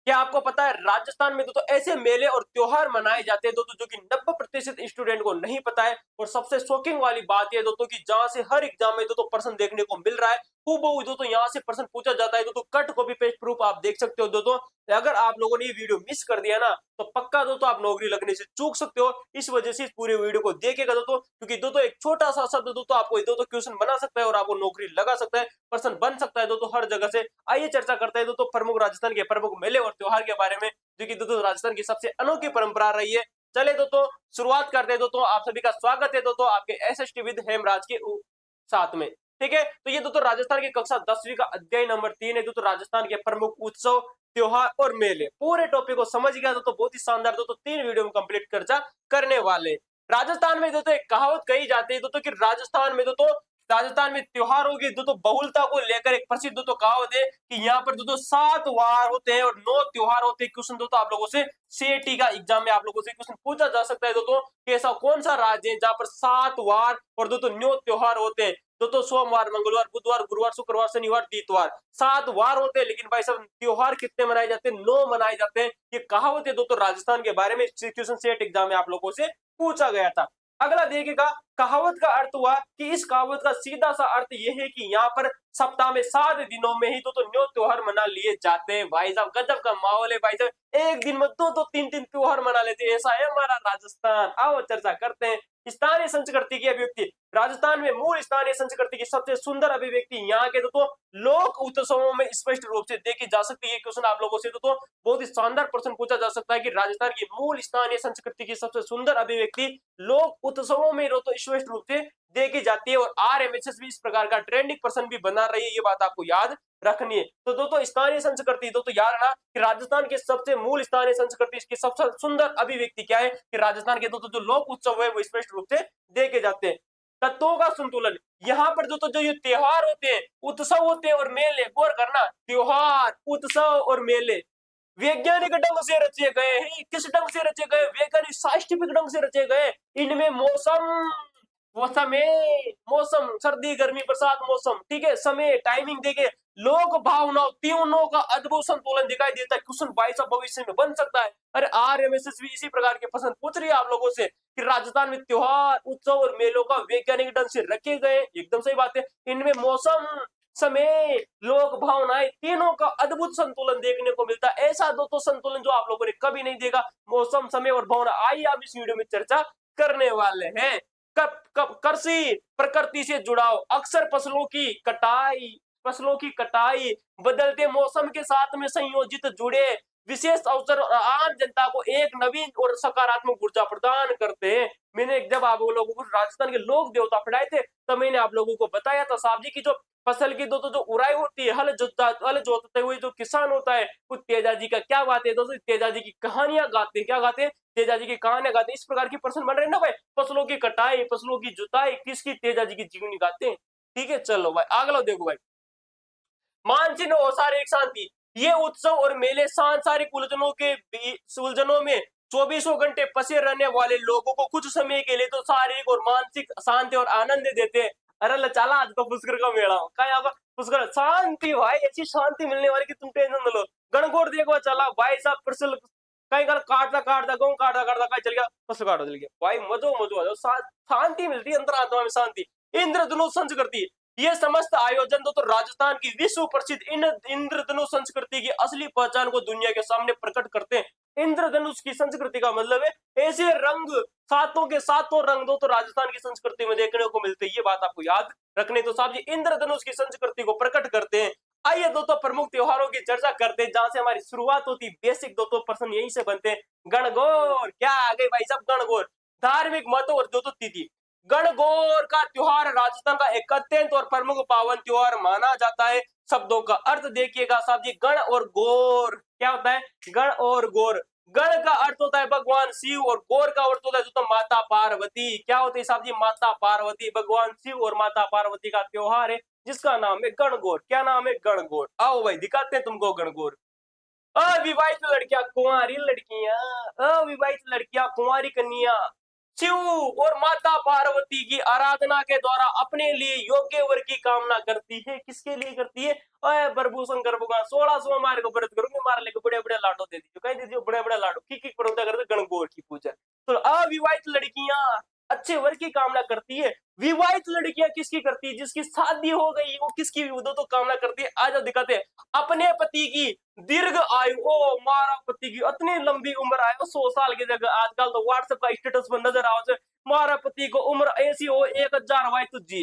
क्या आपको पता है राजस्थान में तो ऐसे मेले और त्योहार मनाए जाते हैं जो कि 90% स्टूडेंट को नहीं पता है। और सबसे शॉकिंग वाली बात यह दोस्तों कि जहां से हर एग्जाम में प्रश्न देखने को मिल रहा है, हूबहू दोस्तों यहाँ से प्रश्न पूछा जाता है। कट कॉपी पेस्ट प्रूफ आप देख सकते हो दोस्तों। अगर आप लोगों ने ये वीडियो मिस कर दिया ना तो पक्का दोस्तों आप नौकरी लगने से चूक सकते हो। इस वजह से इस पूरे वीडियो को देखेगा दोस्तों, क्योंकि दोस्तों एक छोटा सा शब्द दोस्तों आपको दोस्तों क्वेश्चन बना सकता है और आपको नौकरी लगा सकता है, पर्सन बन सकता है दोस्तों हर जगह से। आइए चर्चा करते हैं दोस्तों प्रमुख राजस्थान के प्रमुख मेले और त्योहार के बारे में, जो कि दोस्तों राजस्थान की सबसे अनोखी परंपरा रही है। चले दोस्तों शुरुआत करते हैं दोस्तों। आप सभी का स्वागत है दोस्तों आपके एसएसटी विद हेमराज के साथ में। ठीक है, तो ये दोस्तों राजस्थान की कक्षा 10वीं का अध्याय नंबर 3 है दोस्तों, राजस्थान के प्रमुख उत्सव त्योहार और मेले। पूरे टॉपिक को समझ गया तो बहुत ही शानदार दोस्तों 3 वीडियो में कंप्लीट चर्चा करने वाले। राजस्थान में दोस्तों एक कहावत कही जाती है दोस्तों कि राजस्थान में त्योहारों की दोस्तों बहुलता को लेकर एक प्रसिद्ध दोस्तों कहावत है कि यहाँ पर दोस्तों 7 वार होते हैं और 9 त्योहार होते हैं। क्वेश्चन दोस्तों आप लोगों से सीएटी का एग्जाम में आप लोगों से क्वेश्चन पूछा जा सकता है दोस्तों कि ऐसा कौन सा राज्य है जहां पर 7 वार और दोस्तों 9 त्योहार होते हैं। दोस्तों सोमवार, मंगलवार, बुधवार, गुरुवार, शुक्रवार, शनिवार, इतवार, 7 वार होते हैं। लेकिन भाई साहब त्योहार कितने मनाए जाते हैं? 9 मनाए जाते हैं। ये कहावत है दोस्तों राजस्थान के बारे में, क्वेश्चन सेट एग्जाम में आप लोगों से पूछा गया था। अगला देखिएगा, कहावत का अर्थ हुआ कि इस कहावत का सीधा सा अर्थ यह है कि यहाँ पर सप्ताह में 7 दिनों में ही तो न्यू त्योहार मना लिए जाते हैं। भाई साहब गजब का माहौल है भाई साहब, एक दिन में दो 3 त्योहार मना लेते हैं। ऐसा है हमारा राजस्थान। आओ चर्चा करते हैं स्थानीय संस्कृति की अभिव्यक्ति। राजस्थान में मूल स्थानीय संस्कृति की सबसे सुंदर अभिव्यक्ति यहाँ के लोक उत्सवों में स्पष्ट रूप से देखी जा सकती है। क्वेश्चन आप लोगों से बहुत ही शानदार प्रश्न पूछा जा सकता है कि राजस्थान की मूल स्थानीय संस्कृति की सबसे सुंदर अभिव्यक्ति लोक उत्सवों में स्पष्ट रूप से देखी जाती है। और आरएमएसएस भी इस प्रकार का ट्रेंडिंग पर्सन भी बना रही है, ये बात आपको याद रखनी है। तो दोस्तों स्थानीय संस्कृति दोस्तों याद रखना कि राजस्थान के सबसे मूल स्थानीय संस्कृति इसकी सबसे सुंदर अभिव्यक्ति क्या है कि राजस्थान के दोस्तों जो लोक उत्सव है वो स्पष्ट रूप से देखे जाते हैं। तत्वों का संतुलन, यहाँ पर दोस्तों जो ये त्योहार होते हैं, उत्सव होते हैं और मेले, गौर करना त्योहार, उत्सव और मेले वैज्ञानिक ढंग से रचे गए हैं। किस ढंग से रचे गए? वैज्ञानिक साइंटिफिक ढंग से रचे गए। इनमें मौसम, वो समय, मौसम सर्दी गर्मी बरसात मौसम, ठीक है, समय टाइमिंग देके लोक भावनाओं तीनों का अद्भुत संतुलन दिखाई देता है। क्वेश्चन भाई साहब भविष्य में बन सकता है। अरे आरएमएसएस भी इसी प्रकार के प्रश्न पूछ रही है आप लोगों से कि राजस्थान में त्योहार, उत्सव और मेलों का वैज्ञानिक ढंग से रखे गए, एकदम सही बात है। इनमें मौसम, समय, लोक भावनाएं तीनों का अद्भुत संतुलन देखने को मिलता है। ऐसा दोस्तों संतुलन जो आप लोगों ने कभी नहीं देखा, मौसम, समय और भावना। आइए आप इस वीडियो में चर्चा करने वाले हैं। कब कब कृषि, प्रकृति से जुड़ाव, अक्सर फसलों की कटाई बदलते मौसम के साथ में संयोजित जुड़े विशेष अवसर आम जनता को एक नवीन और सकारात्मक ऊर्जा प्रदान करते हैं। मैंने जब आप लोगों को राजस्थान के लोक देवता पढ़ाए थे तो मैंने आप लोगों को बताया था साहब जी की जो फसल की दोस्तों जो उड़ाई होती है, हल जोतते हुए जो किसान होता है, वो तेजा जी का क्या गाते हैं दोस्तों? तेजा जी की कहानियां गाते हैं। क्या गाते हैं? तेजा जी की कहानियां गाते हैं। इस प्रकार की प्रश्न बन रहे हैं ना भाई, फसलों की कटाई, फसलों की जुताई किसकी? तेजा जी की जीवनी गाते हैं। ठीक है, चलो भाई अगला देखो भाई, मानसिक और शारीरिक शांति। ये उत्सव और मेले सांसारिक उलझनों में चौबीसों घंटे फंसे रहने वाले लोगों को कुछ समय के लिए तो शारीरिक और मानसिक शांति और आनंद देते हैं। अरे चला आज तो पुष्कर का मेला क्या यहाँ पर पुष्कर शांति भाई, ऐसी शांति मिलने वाली कि तुम टेंशन न लो। गणगौर देखो चला भाई साहब, प्रसल कहीं कल काटता काटता गाँव काटता काटता कहीं चल गया, फसल काटता चल गया भाई, मजो मजो आ जाओ, शांति मिलती है अंतर आत्मा में शांति। इंद्रधनुष संस्कृति, ये समस्त आयोजन तो राजस्थान की विश्व प्रसिद्ध इंद्रधनुष संस्कृति की असली पहचान को दुनिया के सामने प्रकट करते हैं। इंद्रधनुष की संस्कृति का मतलब है ऐसे रंग, सातों के सातों रंग तो राजस्थान की संस्कृति में देखने को मिलते हैं। ये बात आपको याद रखने तो साहब जी इंद्रधनुष की संस्कृति को प्रकट करते हैं। आइए दोस्तों प्रमुख त्योहारों की चर्चा करते हैं जहां से हमारी शुरुआत होती है। बेसिक दोस्तों प्रश्न यहीं से बनते हैं। गणगौर क्या आ गई भाई साहब? गणगौर धार्मिक महत्व और दोस्तों तिथि। गणगौर का त्योहार राजस्थान का एक अत्यंत और प्रमुख पावन त्योहार माना जाता है। शब्दों का अर्थ देखिएगा साहब जी, गण और गौर क्या होता है? गण और गौर। गण का अर्थ होता है भगवान शिव और गौर का अर्थ होता है तो माता पार्वती। क्या होती है साहब जी? माता पार्वती। भगवान शिव और माता पार्वती का त्योहार है जिसका नाम है गणगौर। क्या नाम है? गणगौर। आओ भाई दिखाते हैं तुमको गणगौर। अविवाहित लड़कियां, कुंवारी लड़कियां, अविवाहित लड़कियां, कुंवारी कन्या शिव और माता पार्वती की आराधना के द्वारा अपने लिए योग्य वर की कामना करती है। किसके लिए करती है? अय प्रभु शंकर भगवान 16 सोमवार को व्रत करूंगी, मार लेके बड़े बड़े लाडो दे दीजिए, कह दीजिए बड़े बड़े लाडो की पूजा करते गणगौर की पूजा। तो अविवाहित लड़कियां अच्छे वर की कामना करती है। विवाहित लड़कियां किसकी करती है? जिसकी शादी हो गई वो किसकी तो कामना करती है? आज दिखाते हैं अपने पति की दीर्घ आयु। ओ मारा पति की इतनी लंबी उम्र आए 100 साल की जगह आजकल तो व्हाट्सएप का स्टेटस पर नजर आओ मारा पति को उम्र ऐसी हो 1000 भाई तुझी।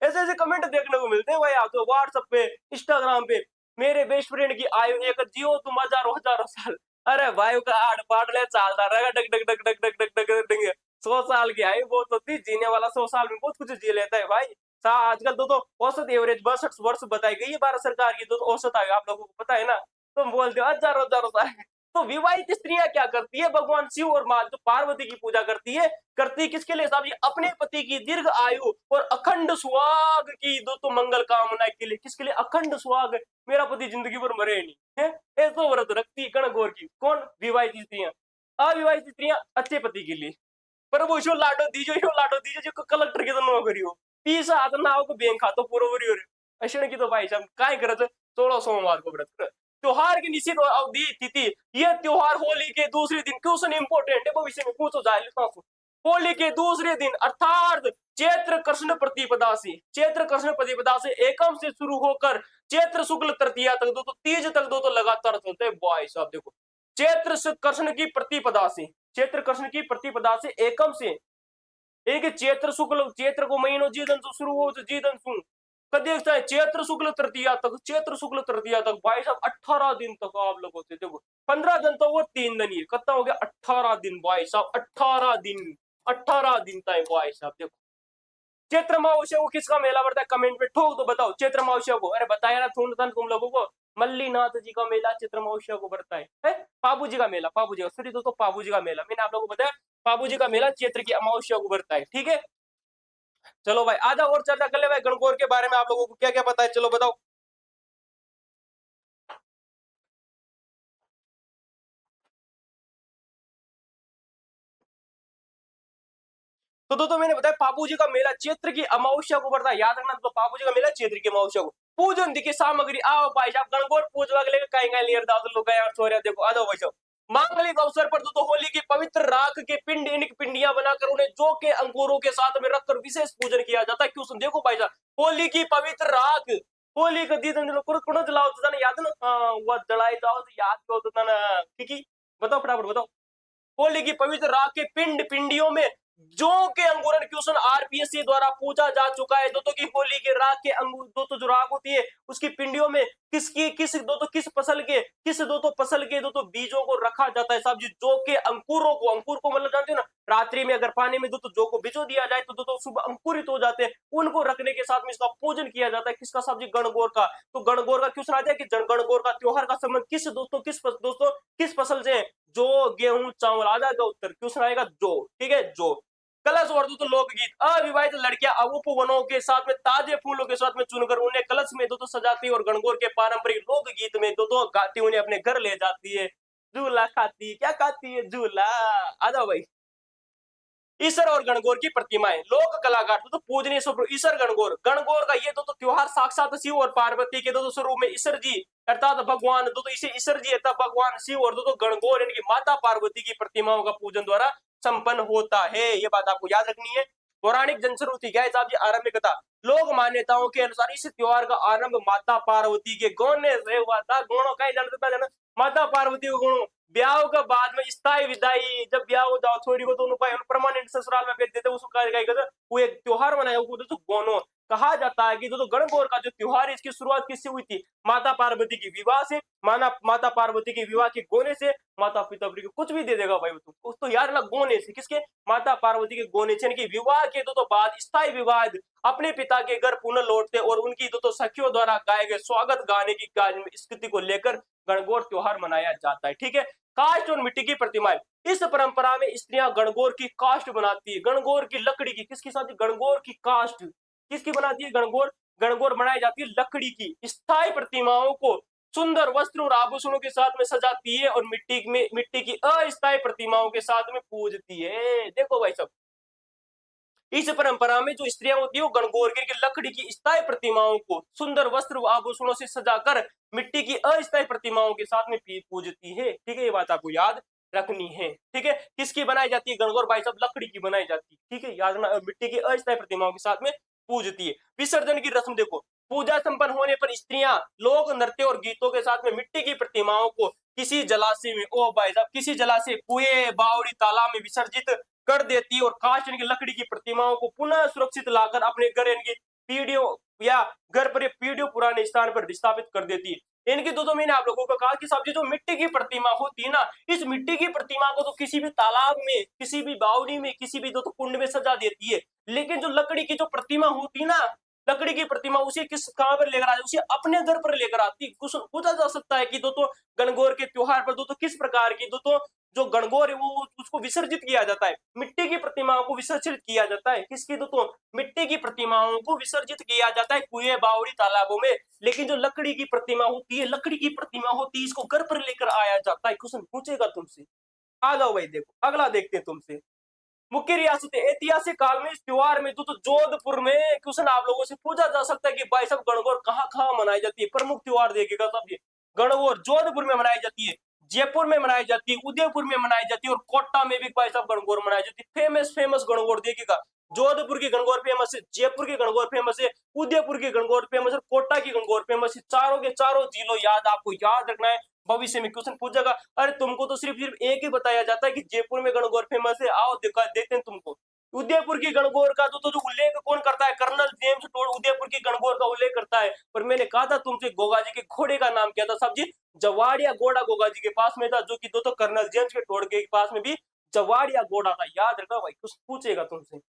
ऐसे ऐसे कमेंट देखने को मिलते हैं भाई आप तो व्हाट्सएप पे इंस्टाग्राम पे। मेरे बेस्ट फ्रेंड की आयु एक जियो तुम हजारों हजारों साल। अरे भाई का आठ पाट ले चालता रहेगा डग डग डग डग डग डग डग डग। 100 साल की आयु बहुत होती, जीने वाला 100 साल में बहुत कुछ जी लेता है भाई। आजकल तो औसत एवरेज 62 वर्ष बताई गई है भारत सरकार की, तो औसत आयु आप लोगों को पता है ना। तुम बोलते हो हजारों हजारों साल। तो विवाहित स्त्रियां क्या करती है? भगवान शिव और मां जो पार्वती की पूजा करती है, करती किसके लिए साहब? ये अपने पति की दीर्घ आयु और अखंड सुहाग की तो मंगल कामना के लिए। किसके लिए? अखंड सुहाग, मेरा पति जिंदगी भर मरे नहीं है। ऐसा व्रत रखती है गणगौर की। कौन? विवाहित स्त्रियां। अविवाहित स्त्रियां अच्छे पति के लिए। प्रभु शो लाडो दीजो, यो लाडो दीजो जो कलेक्टर की तो नौकरी हो, 30 हाथ नाव को बैंक खातो पूरा वरी हो अशण की तो भाई साहब काय करत 16 सोमवार को व्रत कर। त्योहार की निश्चित अवधि तिथि। यह त्योहार होली के दूसरे दिन। क्वेश्चन इंपोर्टेंट है, भविष्य में पूछो जाए। होली के दूसरे दिन अर्थात चैत्र कृष्ण प्रतिपदा से, चैत्र कृष्ण प्रतिपदा से एकम से शुरू होकर चैत्र शुक्ल तृतीया तक, दो तो तीज तक दो तो लगातार चलते हैं भाई साहब। देखो चैत्र कृष्ण की प्रतिपदा से, चैत्र कृष्ण की प्रतिपदा से एकम से एक चैत्र शुक्ल, चैत्र को महीनों जीदन से शुरू हो जीदन सुन कभी चैत्र शुक्ल तृतीया तक, चैत्र शुक्ल तृतीया तक भाई साहब 18 दिन तक आप लोगों से। देखो 15 दिन तो वो 3 दिन ही कितना हो गया? 18 दिन भाई साहब, 18 दिन, 18 दिन तक भाई साहब। देखो चैत्र अमावस्या को किसका मेला पड़ता है? कमेंट में ठोक दो, बताओ चैत्र अमावस्या को। अरे बताया ना तुम लोगों को, मल्लीनाथ जी का मेला चैत्र अमावस्या को पड़ता है। पाबू जी का मेला, पाबू जी का सॉरी दोस्तों, पाबू जी का मेला मैंने आप लोगों को बताया, पाबू जी का मेला चैत्र की अमावस्या को पड़ता है। ठीक है चलो भाई आजा और चर्चा कर ले भाई गणगौर के बारे में आप लोगों को क्या क्या पता है, चलो बताओ। तो दोस्तों मैंने बताया पापू जी का मेला चैत्र की अमावस्या को पड़ता है, याद रखना। तो पापू जी का मेला चैत्र की अमावस्या को। पूजन दिखे सामग्री आओ भाई साहब गणगौर पूजवा के लेकर कहीं कहीं लेर दादू लोग यार छोरे देखो आ जाओ भाई साहब। मांगलिक अवसर पर तो होली की पवित्र राख के पिंड इनकी पिंडियां बनाकर उन्हें जौ के अंकुरों के साथ में रखकर विशेष पूजन किया जाता है। क्यों? देखो भाई साहब होली की पवित्र राख, होली का दिन कुण जलाओ तो ना याद ना, हाँ वह जलाई जाओ तो याद करो तो ना। ठीक है बताओ फटाफट बताओ। होली की पवित्र राख के पिंड पिंडियों में जो के अंकुरन क्वेश्चन आरपीएससी द्वारा पूछा जा चुका है। दोस्तों की होली के राख के अंकुर दोस्तों जो राख होती है उसकी पिंडियों में किसकी किस दोस्तों किस फसल के किस दोस्तों फसल के दोस्तों बीजों को रखा जाता है साहब जी। जो के अंकुरों को, अंकुर को मतलब जानते हो ना, रात्रि में अगर पानी में दोस्तों जो को भिजो दिया जाए तो दोस्तों सुबह अंकुरित हो जाते हैं। उनको रखने के साथ में इसका पूजन किया जाता है। किसका साहब जी? गणगौर का। तो गणगौर का क्वेश्चन आ जाए कि गणगौर का त्योहार का संबंध किस दोस्तों किस फसल से? जो गेहूं चावल आ जाएगा उत्तर। क्वेश्चन आएगा जो। ठीक है जो। कलश और तो लोकगीत। अविवाहित लड़कियां उपवनों के साथ में ताजे फूलों के साथ में चुनकर उन्हें कलश में दो सजाती है और गणगौर के पारंपरिक लोकगीत में दो गाती उन्हें अपने घर ले जाती है। झूला खाती क्या खाती है? झूला। आ जाओ भाई। ईसर और गणगौर की प्रतिमाएं, लोक कलाकार तो पूजनीय स्वरूप ईसर गणगौर। गणगौर का ये तो त्योहार साक्षात शिव और पार्वती के दो स्वरूप में ईसर जी अर्थात भगवान दो इसे ईसर जी अर्थात भगवान शिव और दो गणगौर यानी कि माता पार्वती की प्रतिमाओं का पूजन द्वारा संपन्न होता है। ये बात आपको याद रखनी है। पौराणिक जनश्रुति क्या है साहब जी? आरंभिक कथा। लोक मान्यताओं के अनुसार इस त्योहार का आरंभ माता पार्वती के गौने से हुआ था। गुणों का जानता माता पार्वती को गुणों ब्याह का बाद में स्थायी विदाई, जब ब्याह हो जाओ छोरी को तो परमानेंट ससुराल में भेज देते वो एक त्योहार मनाया तो गोनो कहा जाता है कि तो गणगौर का जो त्योहार है इसकी शुरुआत किससे हुई थी? माता पार्वती की विवाह से। माता पार्वती की विवाह के गोने से। माता पिता को कुछ भी दे देगा भाई तो यार ना गोने से। किसके? माता पार्वती के गोने से। इनकी विवाह के तो बाद स्थायी विवाद अपने पिता के घर पुनः लौटते और उनकी तो सखियों द्वारा गाए गए स्वागत गाने की स्थिति को लेकर गणगौर त्योहार मनाया जाता है। ठीक है। काष्ठ और मिट्टी की प्रतिमाएं। इस परंपरा में स्त्रियां गणगौर की काष्ठ बनाती है। गणगौर की लकड़ी की। किसकी साथ? गणगौर की काष्ठ किसकी बनाती है? गणगौर। गणगौर बनाई जाती है लकड़ी की। स्थायी प्रतिमाओं को सुंदर वस्त्र और आभूषणों के साथ में सजाती है और मिट्टी की अस्थायी प्रतिमाओं के साथ में पूजती है। देखो भाई सब इस परंपरा में जो स्त्रियां होती है वो गणगौर की लकड़ी की स्थायी प्रतिमाओं को सुंदर वस्त्र व आभूषणों से सजाकर मिट्टी की अस्थायी प्रतिमाओं के साथ में पूजती है। ठीक है, ये बात आपको याद रखनी है। ठीक है, किसकी बनाई जाती है गणगौर भाई साहब? लकड़ी की बनाई जाती है। ठीक है, याद रखना, मिट्टी की अस्थायी प्रतिमाओं के साथ में पूजती है। विसर्जन की रस्म देखो, पूजा संपन्न होने पर स्त्रियां लोक नृत्य और गीतों के साथ में मिट्टी की प्रतिमाओं को किसी जलाशय में, ओ भाई साहब, किसी जलाशय, कुएं, बावड़ी, तालाब में विसर्जित कर देती है और कांच की लकड़ी की प्रतिमाओं को पुनः सुरक्षित लाकर अपने घर इनकी पीढ़ियों या घर पर पीढ़ियों पुराने स्थान पर विस्थापित कर देती है। इनकी दो मैंने आप लोगों को कहा कि साहब जी जो मिट्टी की प्रतिमा होती है ना, इस मिट्टी की प्रतिमा को तो किसी भी तालाब में, किसी भी बावड़ी में, किसी भी तो कुंड में सजा देती है, लेकिन जो लकड़ी की जो प्रतिमा होती है ना, लकड़ी की प्रतिमा उसे किस कहां पर लेकर आती, उसे अपने घर पर लेकर आती। पूछा जा सकता है कि दोस्तों गणगौर के त्योहार पर दोस्तों किस प्रकार की दोस्तों जो गणगौर है वो उसको विसर्जित किया जाता है, मिट्टी की प्रतिमाओं को विसर्जित किया जाता है। किसकी दोस्तों? मिट्टी की प्रतिमाओं को विसर्जित किया जाता है कुएं, बावड़ी, तालाबों में। लेकिन जो लकड़ी की प्रतिमा होती है, लकड़ी की प्रतिमा होती है, इसको घर पर लेकर आया जाता है। क्वेश्चन पूछेगा तुमसे, आ जाओ भाई, देखो अगला देखते हैं तुमसे। मुख्य रियासतें, ऐतिहासिक काल में इस त्योहार में तो जोधपुर में क्वेश्चन आप लोगों से पूछा जा सकता है कि भाई साहब गणगौर कहाँ कहाँ मनाई जाती है? प्रमुख त्योहार देखिएगा सब, ये गणगौर जोधपुर में मनाई जाती है, जयपुर में मनाई जाती है, उदयपुर में मनाई जाती है और कोटा में भी भाई साहब गणगौर मनाई जाती है। फेमस फेमस गणगौर देखिएगा, जोधपुर की गणगौर फेमस है, जयपुर की गणगौर फेमस है, उदयपुर की गणगौर फेमस है, कोटा की गणगौर फेमस है। चारों के चारों जिलों याद, आपको याद रखना है, भविष्य में क्वेश्चन पूछेगा। अरे तुमको तो सिर्फ सिर्फ एक ही बताया जाता है कि जयपुर में गणगौर फेमस है, आओ देखा देते हैं तुमको। उदयपुर की गणगौर का जो उल्लेख कौन करता है? कर्नल जेम्स टोड उदयपुर की गणगौर का उल्लेख करता है। पर मैंने कहा था तुमसे गोगा जी के घोड़े का नाम क्या था साहब जी? जवाड़िया घोड़ा गोगा जी के पास में था, जो कि दोस्तों कर्नल जेम्स के टोड के पास में भी जवाड़िया घोड़ा था। याद रखना भाई, कुछ पूछेगा तुमसे।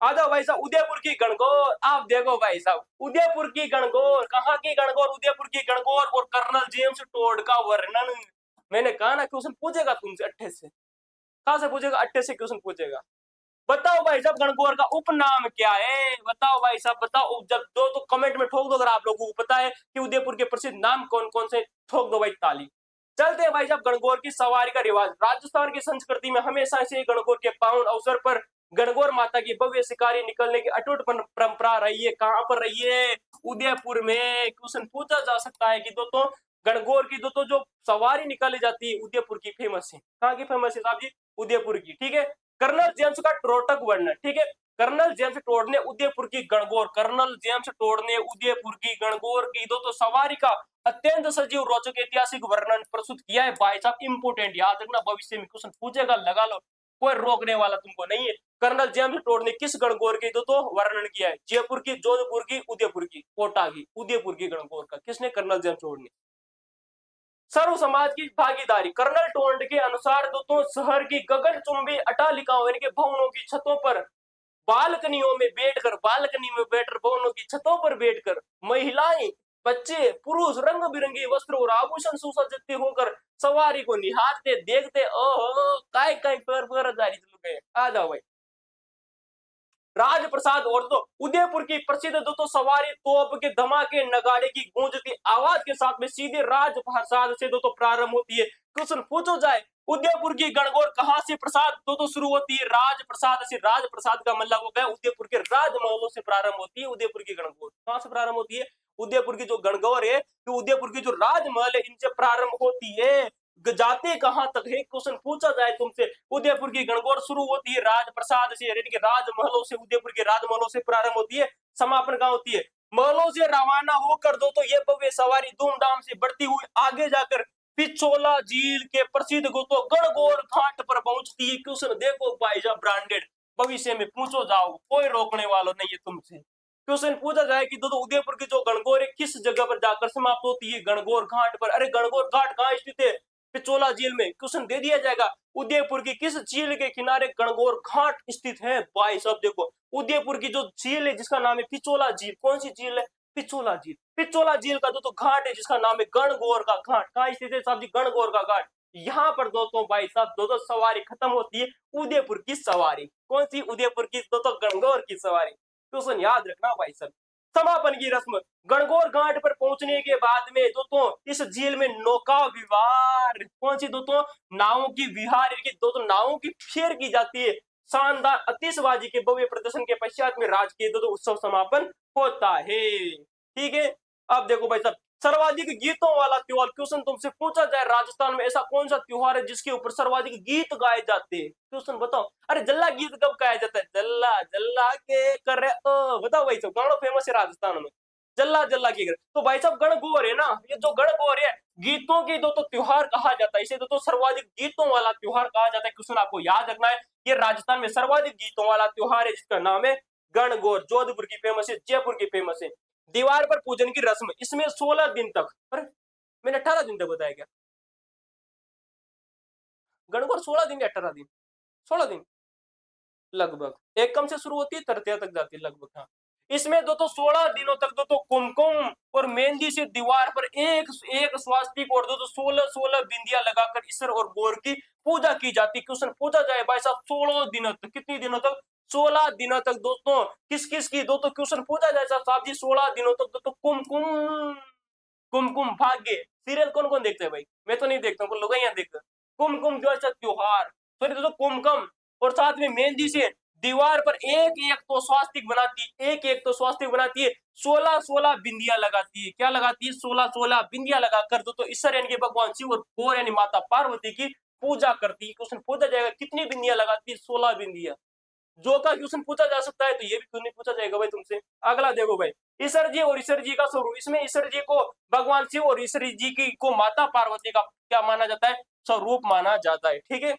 आ जाओ भाई साहब, उदयपुर की गणगौर आप देखो भाई साहब, उदयपुर की गणगौर, कहाँ की गणगौर? उदयपुर की गणगौर और कर्नल जेम्स टोड का वर्णन। मैंने कहा ना क्वेश्चन पूछेगा तुमसे अट्ठे से, कहां से पूछेगा? अट्ठे से क्वेश्चन पूछेगा। बताओ भाई साहब गणगौर का उपनाम क्या है? बताओ भाई साहब, बताओ। जब दो तो कमेंट में ठोक दो अगर आप लोगों को पता है कि उदयपुर के प्रसिद्ध नाम कौन कौन से, ठोक दो भाई ताली। चलते हैं भाई साहब गणगौर की सवारी का रिवाज। राजस्थान की संस्कृति में हमेशा से गणगौर के पावन अवसर पर गणगौर माता की भव्य शिकारी निकलने की अटूट परंपरा रही है। कहां पर रही है? उदयपुर में। क्वेश्चन पूछा जा सकता है कि दोस्तों गणगौर की दोस्तों जो सवारी निकाली जाती है उदयपुर की फेमस है। कहाँ की फेमस है साहब जी? उदयपुर की। ठीक है, कर्नल जेम्स का त्रोटक वर्णन। ठीक है, कर्नल जेम्स टोड ने उदयपुर की गणगौर, कर्नल जेम्स टोड ने उदयपुर की गणगौर की दोस्तों सवारी का अत्यंत सजीव रोचक ऐतिहासिक वर्णन प्रस्तुत किया है। भाई साहब इंपोर्टेंट, याद रखना, भविष्य में क्वेश्चन पूछेगा, लगा लो, कोई रोकने वाला तुमको नहीं है। कर्नल जेम्स टोड ने किस गणगौर की दोस्तों वर्णन किया है? जयपुर की, जोधपुर की, उदयपुर की, कोटा की, उदयपुर की गणगौर का किसने? कर्नल जेम्स टोड ने। सर्व समाज की भागीदारी, कर्नल टोल्ड के अनुसार दोस्तों शहर की गगनचुंबी अट्टालिकाओं यानी कि भवनों की छतों पर, बालकनी में बैठकर भवनों की छतों पर बैठकर महिलाएं, बच्चे, पुरुष रंग बिरंगे वस्त्र और आभूषण सुसज्जित होकर सवारी को निहारते देखते, ओहो काय काय पर जारी गए। आ जाओ भाई, राजप्रसाद और तो उदयपुर की प्रसिद्ध दोस्तों सवारी तोप के धमाके नगाड़े की गूंजती आवाज के साथ में सीधे राजप्रसाद से दोस्तों प्रारंभ होती है। क्वेश्चन पूछो जाए, उदयपुर की गणगौर कहां से प्रसाद दोस्तों शुरू होती है? राजप्रसाद से। राजप्रसाद का मतलब हो गया उदयपुर के राजमहलों से प्रारंभ होती है उदयपुर की गणगौर। कहां से प्रारंभ होती है? उदयपुर की जो गणगौर है, तो उदयपुर की जो राजमहल है इनसे प्रारंभ होती है। जाते कहां तक है? क्वेश्चन पूछा जाए तुमसे, उदयपुर की गणगौर शुरू होती है राजप्रसाद से, यानी कि राजमहलों से, उदयपुर के राजमहलों से प्रारंभ होती है, समापन कहां होती है? महलों से रवाना होकर दो तो ये भव्य सवारी धूमधाम से बढ़ती हुई आगे जाकर पिछोला झील के प्रसिद्ध गोतो गणगौर घाट पर पहुंचती है। क्वेश्चन देखो भाई साहब ब्रांडेड, भविष्य में पूछो जाओ, कोई रोकने वाला नहीं है तुमसे। क्वेश्चन पूछा जाए कि दोस्तों उदयपुर की जो गणगौर है किस जगह पर जाकर समाप्त होती है? गणगौर घाट पर। अरे गणगौर घाट कहाँ स्थित है? पिछोला झील में। क्वेश्चन दे दिया जाएगा, उदयपुर की किस झील के किनारे गणगौर घाट स्थित है? भाई साहब देखो, उदयपुर की जो झील है जिसका नाम है पिछोला झील, कौन सी झील है? पिछोला झील। पिछोला झील का दोस्तों घाट है जिसका नाम है गणगौर का घाट। कहाँ स्थित है साहब जी? गणगौर का घाट। यहाँ पर दोस्तों भाई साहब दोस्तों सवारी खत्म होती है, उदयपुर की सवारी। कौन सी? उदयपुर की दोस्तों गणगौर की सवारी। क्वेश्चन याद रखना भाई साहब। समापन की रस्म, गणगौर घाट पर पहुंचने के बाद में दोस्तों इस झील में नौका विहार, कौन सी दोस्तों? नावों की विहार, दोस्तों नावों की फेर की जाती है। शानदार आतिशबाजी के भव्य प्रदर्शन के पश्चात में राजकीय दोस्तों उत्सव समापन होता है। ठीक है, अब देखो भाई साहब, सर्वाधिक गीतों वाला त्योहार, क्वेश्चन तुमसे पूछा जाए राजस्थान में ऐसा कौन सा त्योहार है जिसके ऊपर सर्वाधिक गीत गाए जाते हैं, क्वेश्चन बताओ। अरे जल्ला गीत कब गाया जाता है, जल्ला जल्ला के करे ओ, बताओ भाई साहब, गाना फेमस है राजस्थान में, जल्ला जल्ला के करे। तो भाई साहब गणगौर है ना, ये जो गणगौर है गीतों की दो तो त्योहार कहा जाता है, इसे तो सर्वाधिक गीतों वाला त्योहार कहा जाता है। क्वेश्चन आपको याद रखना है, ये राजस्थान में सर्वाधिक गीतों वाला त्योहार है जिसका नाम है गणगौर। जोधपुर की फेमस है, जयपुर की फेमस है। दीवार पर पूजन की रस्म, इसमें 16 दिन तक, अरे मैंने 18 दिन तक बताया क्या, गणगौर 16 दिन या 18 दिन, 16 दिन लगभग, एक कम से शुरू होती है तृतीया तक जाती है लगभग। हाँ, इसमें दो तो 16 दिनों तक दो तो कुमकुम और मेहंदी से दीवार पर एक एक स्वास्तिक और दो तो 16 बिंदियां लगाकर ईश्वर और गौर की पूजा की जाती। क्वेश्चन पूछा जाए भाई साहब 16 दिनों तक, कितनी दिनों तक, 16 दिनों तक दोस्तों, किस किस की दो तो क्वेश्चन पूछा जाए साहब जी 16 दिनों तक दो तो कुमकुम, कुमकुम भाग्य सीरियल कौन कौन देखते हैं भाई, मैं तो नहीं देखता हूँ, लोग यहाँ देखते हैं। कुमकुम जो है त्योहार, सॉरी दोस्तों कुमकुम, और साथ में मेहंदी से दीवार पर एक एक तो स्वास्तिक बनाती है, एक एक तो स्वास्तिक बनाती है, 16 बिंदियां लगाती है, क्या लगाती है, 16 बिंदियां लगाकर तो ईश्वर यानी कि भगवान शिव और गौर यानी माता पार्वती की पूजा करती है। क्वेश्चन पूछा जाएगा कितनी बिंदियां लगाती है, 16 बिंदियां। जो का क्वेश्चन पूछा जा सकता है तो ये भी क्यों नहीं पूछा जाएगा भाई तुमसे। अगला देखो भाई, ईश्वर जी और ईश्वर जी का स्वरूप, इसमें ईश्वर जी को भगवान शिव और ईश्वर जी की को माता पार्वती का क्या माना जाता है, स्वरूप माना जाता है। ठीक है,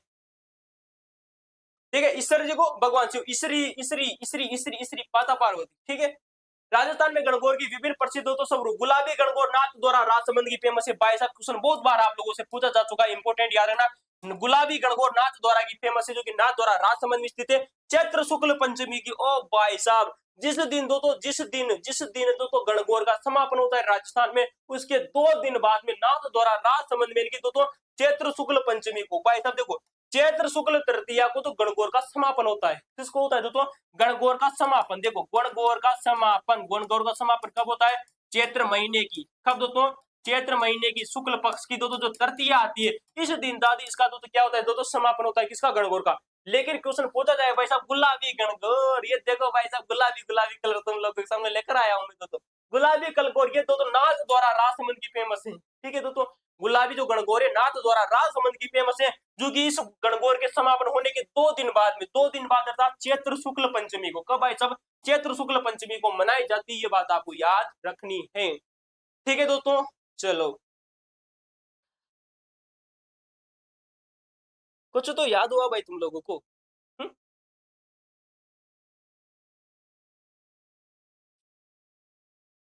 ठीक है, ईश्वर जी को भगवान शिव, ईश्वरी ईश्वरी ईश्वरी ईश्वरी ईश्वरी माता पार्वती। ठीक है, राजस्थान में गणगौर की विभिन्न प्रसिद्ध हो तो स्वरूप, गुलाबी गणगौर नाथ द्वारा राजसमंद की फेमस है। भाई साहब क्वेश्चन बहुत बार आप लोगों से पूछा जा चुका है, इंपोर्टेंट याद है ना, गुलाबी गणगौर नाथ द्वारा की फेमस है, जो कि नाथ द्वारा राजसमंद में स्थित है। चैत्र शुक्ल पंचमी की, ओ भाई साहब जिस दिन तो गणगौर का समापन होता है राजस्थान में, उसके 2 दिन बाद में नाथ द्वारा राजसमंद में तो चैत्र शुक्ल पंचमी को, भाई साहब देखो चैत्र शुक्ल तृतीया को तो गणगौर का समापन होता है। किसको होता है दोस्तों, गणगौर का समापन। देखो गणगौर का समापन, गणगौर का समापन कब होता है, चैत्र महीने की, कब दोस्तों, चैत्र महीने की शुक्ल पक्ष की दोस्तों जो तृतीया आती है, इस दिन दादी इसका दोस्तों क्या होता है, दोस्तों समापन होता है, किसका, गणगौर का। लेकिन क्वेश्चन पूछा जाए भाई साहब गुलाबी गणगौर, ये देखो भाई साहब गुलाबी गुलाबी कलर तुम लोग के सामने लेकर आया हूं मैं दोस्तों, गुलाबी गणगौर, ये दोस्तों नाथ द्वारा राजसमंद की फेमस है। ठीक है दोस्तों, गुलाबी जो गणगौर है नाथ द्वारा राजसमंद की फेमस है, जो कि इस गणगौर के समापन होने के 2 दिन बाद में, 2 दिन बाद अर्थात चैत्र शुक्ल पंचमी को, कब भाई साहब, चैत्र शुक्ल पंचमी को मनाई जाती है, ये बात आपको याद रखनी है। ठीक है दोस्तों, चलो कुछ तो याद हुआ भाई तुम लोगों को। हुँ?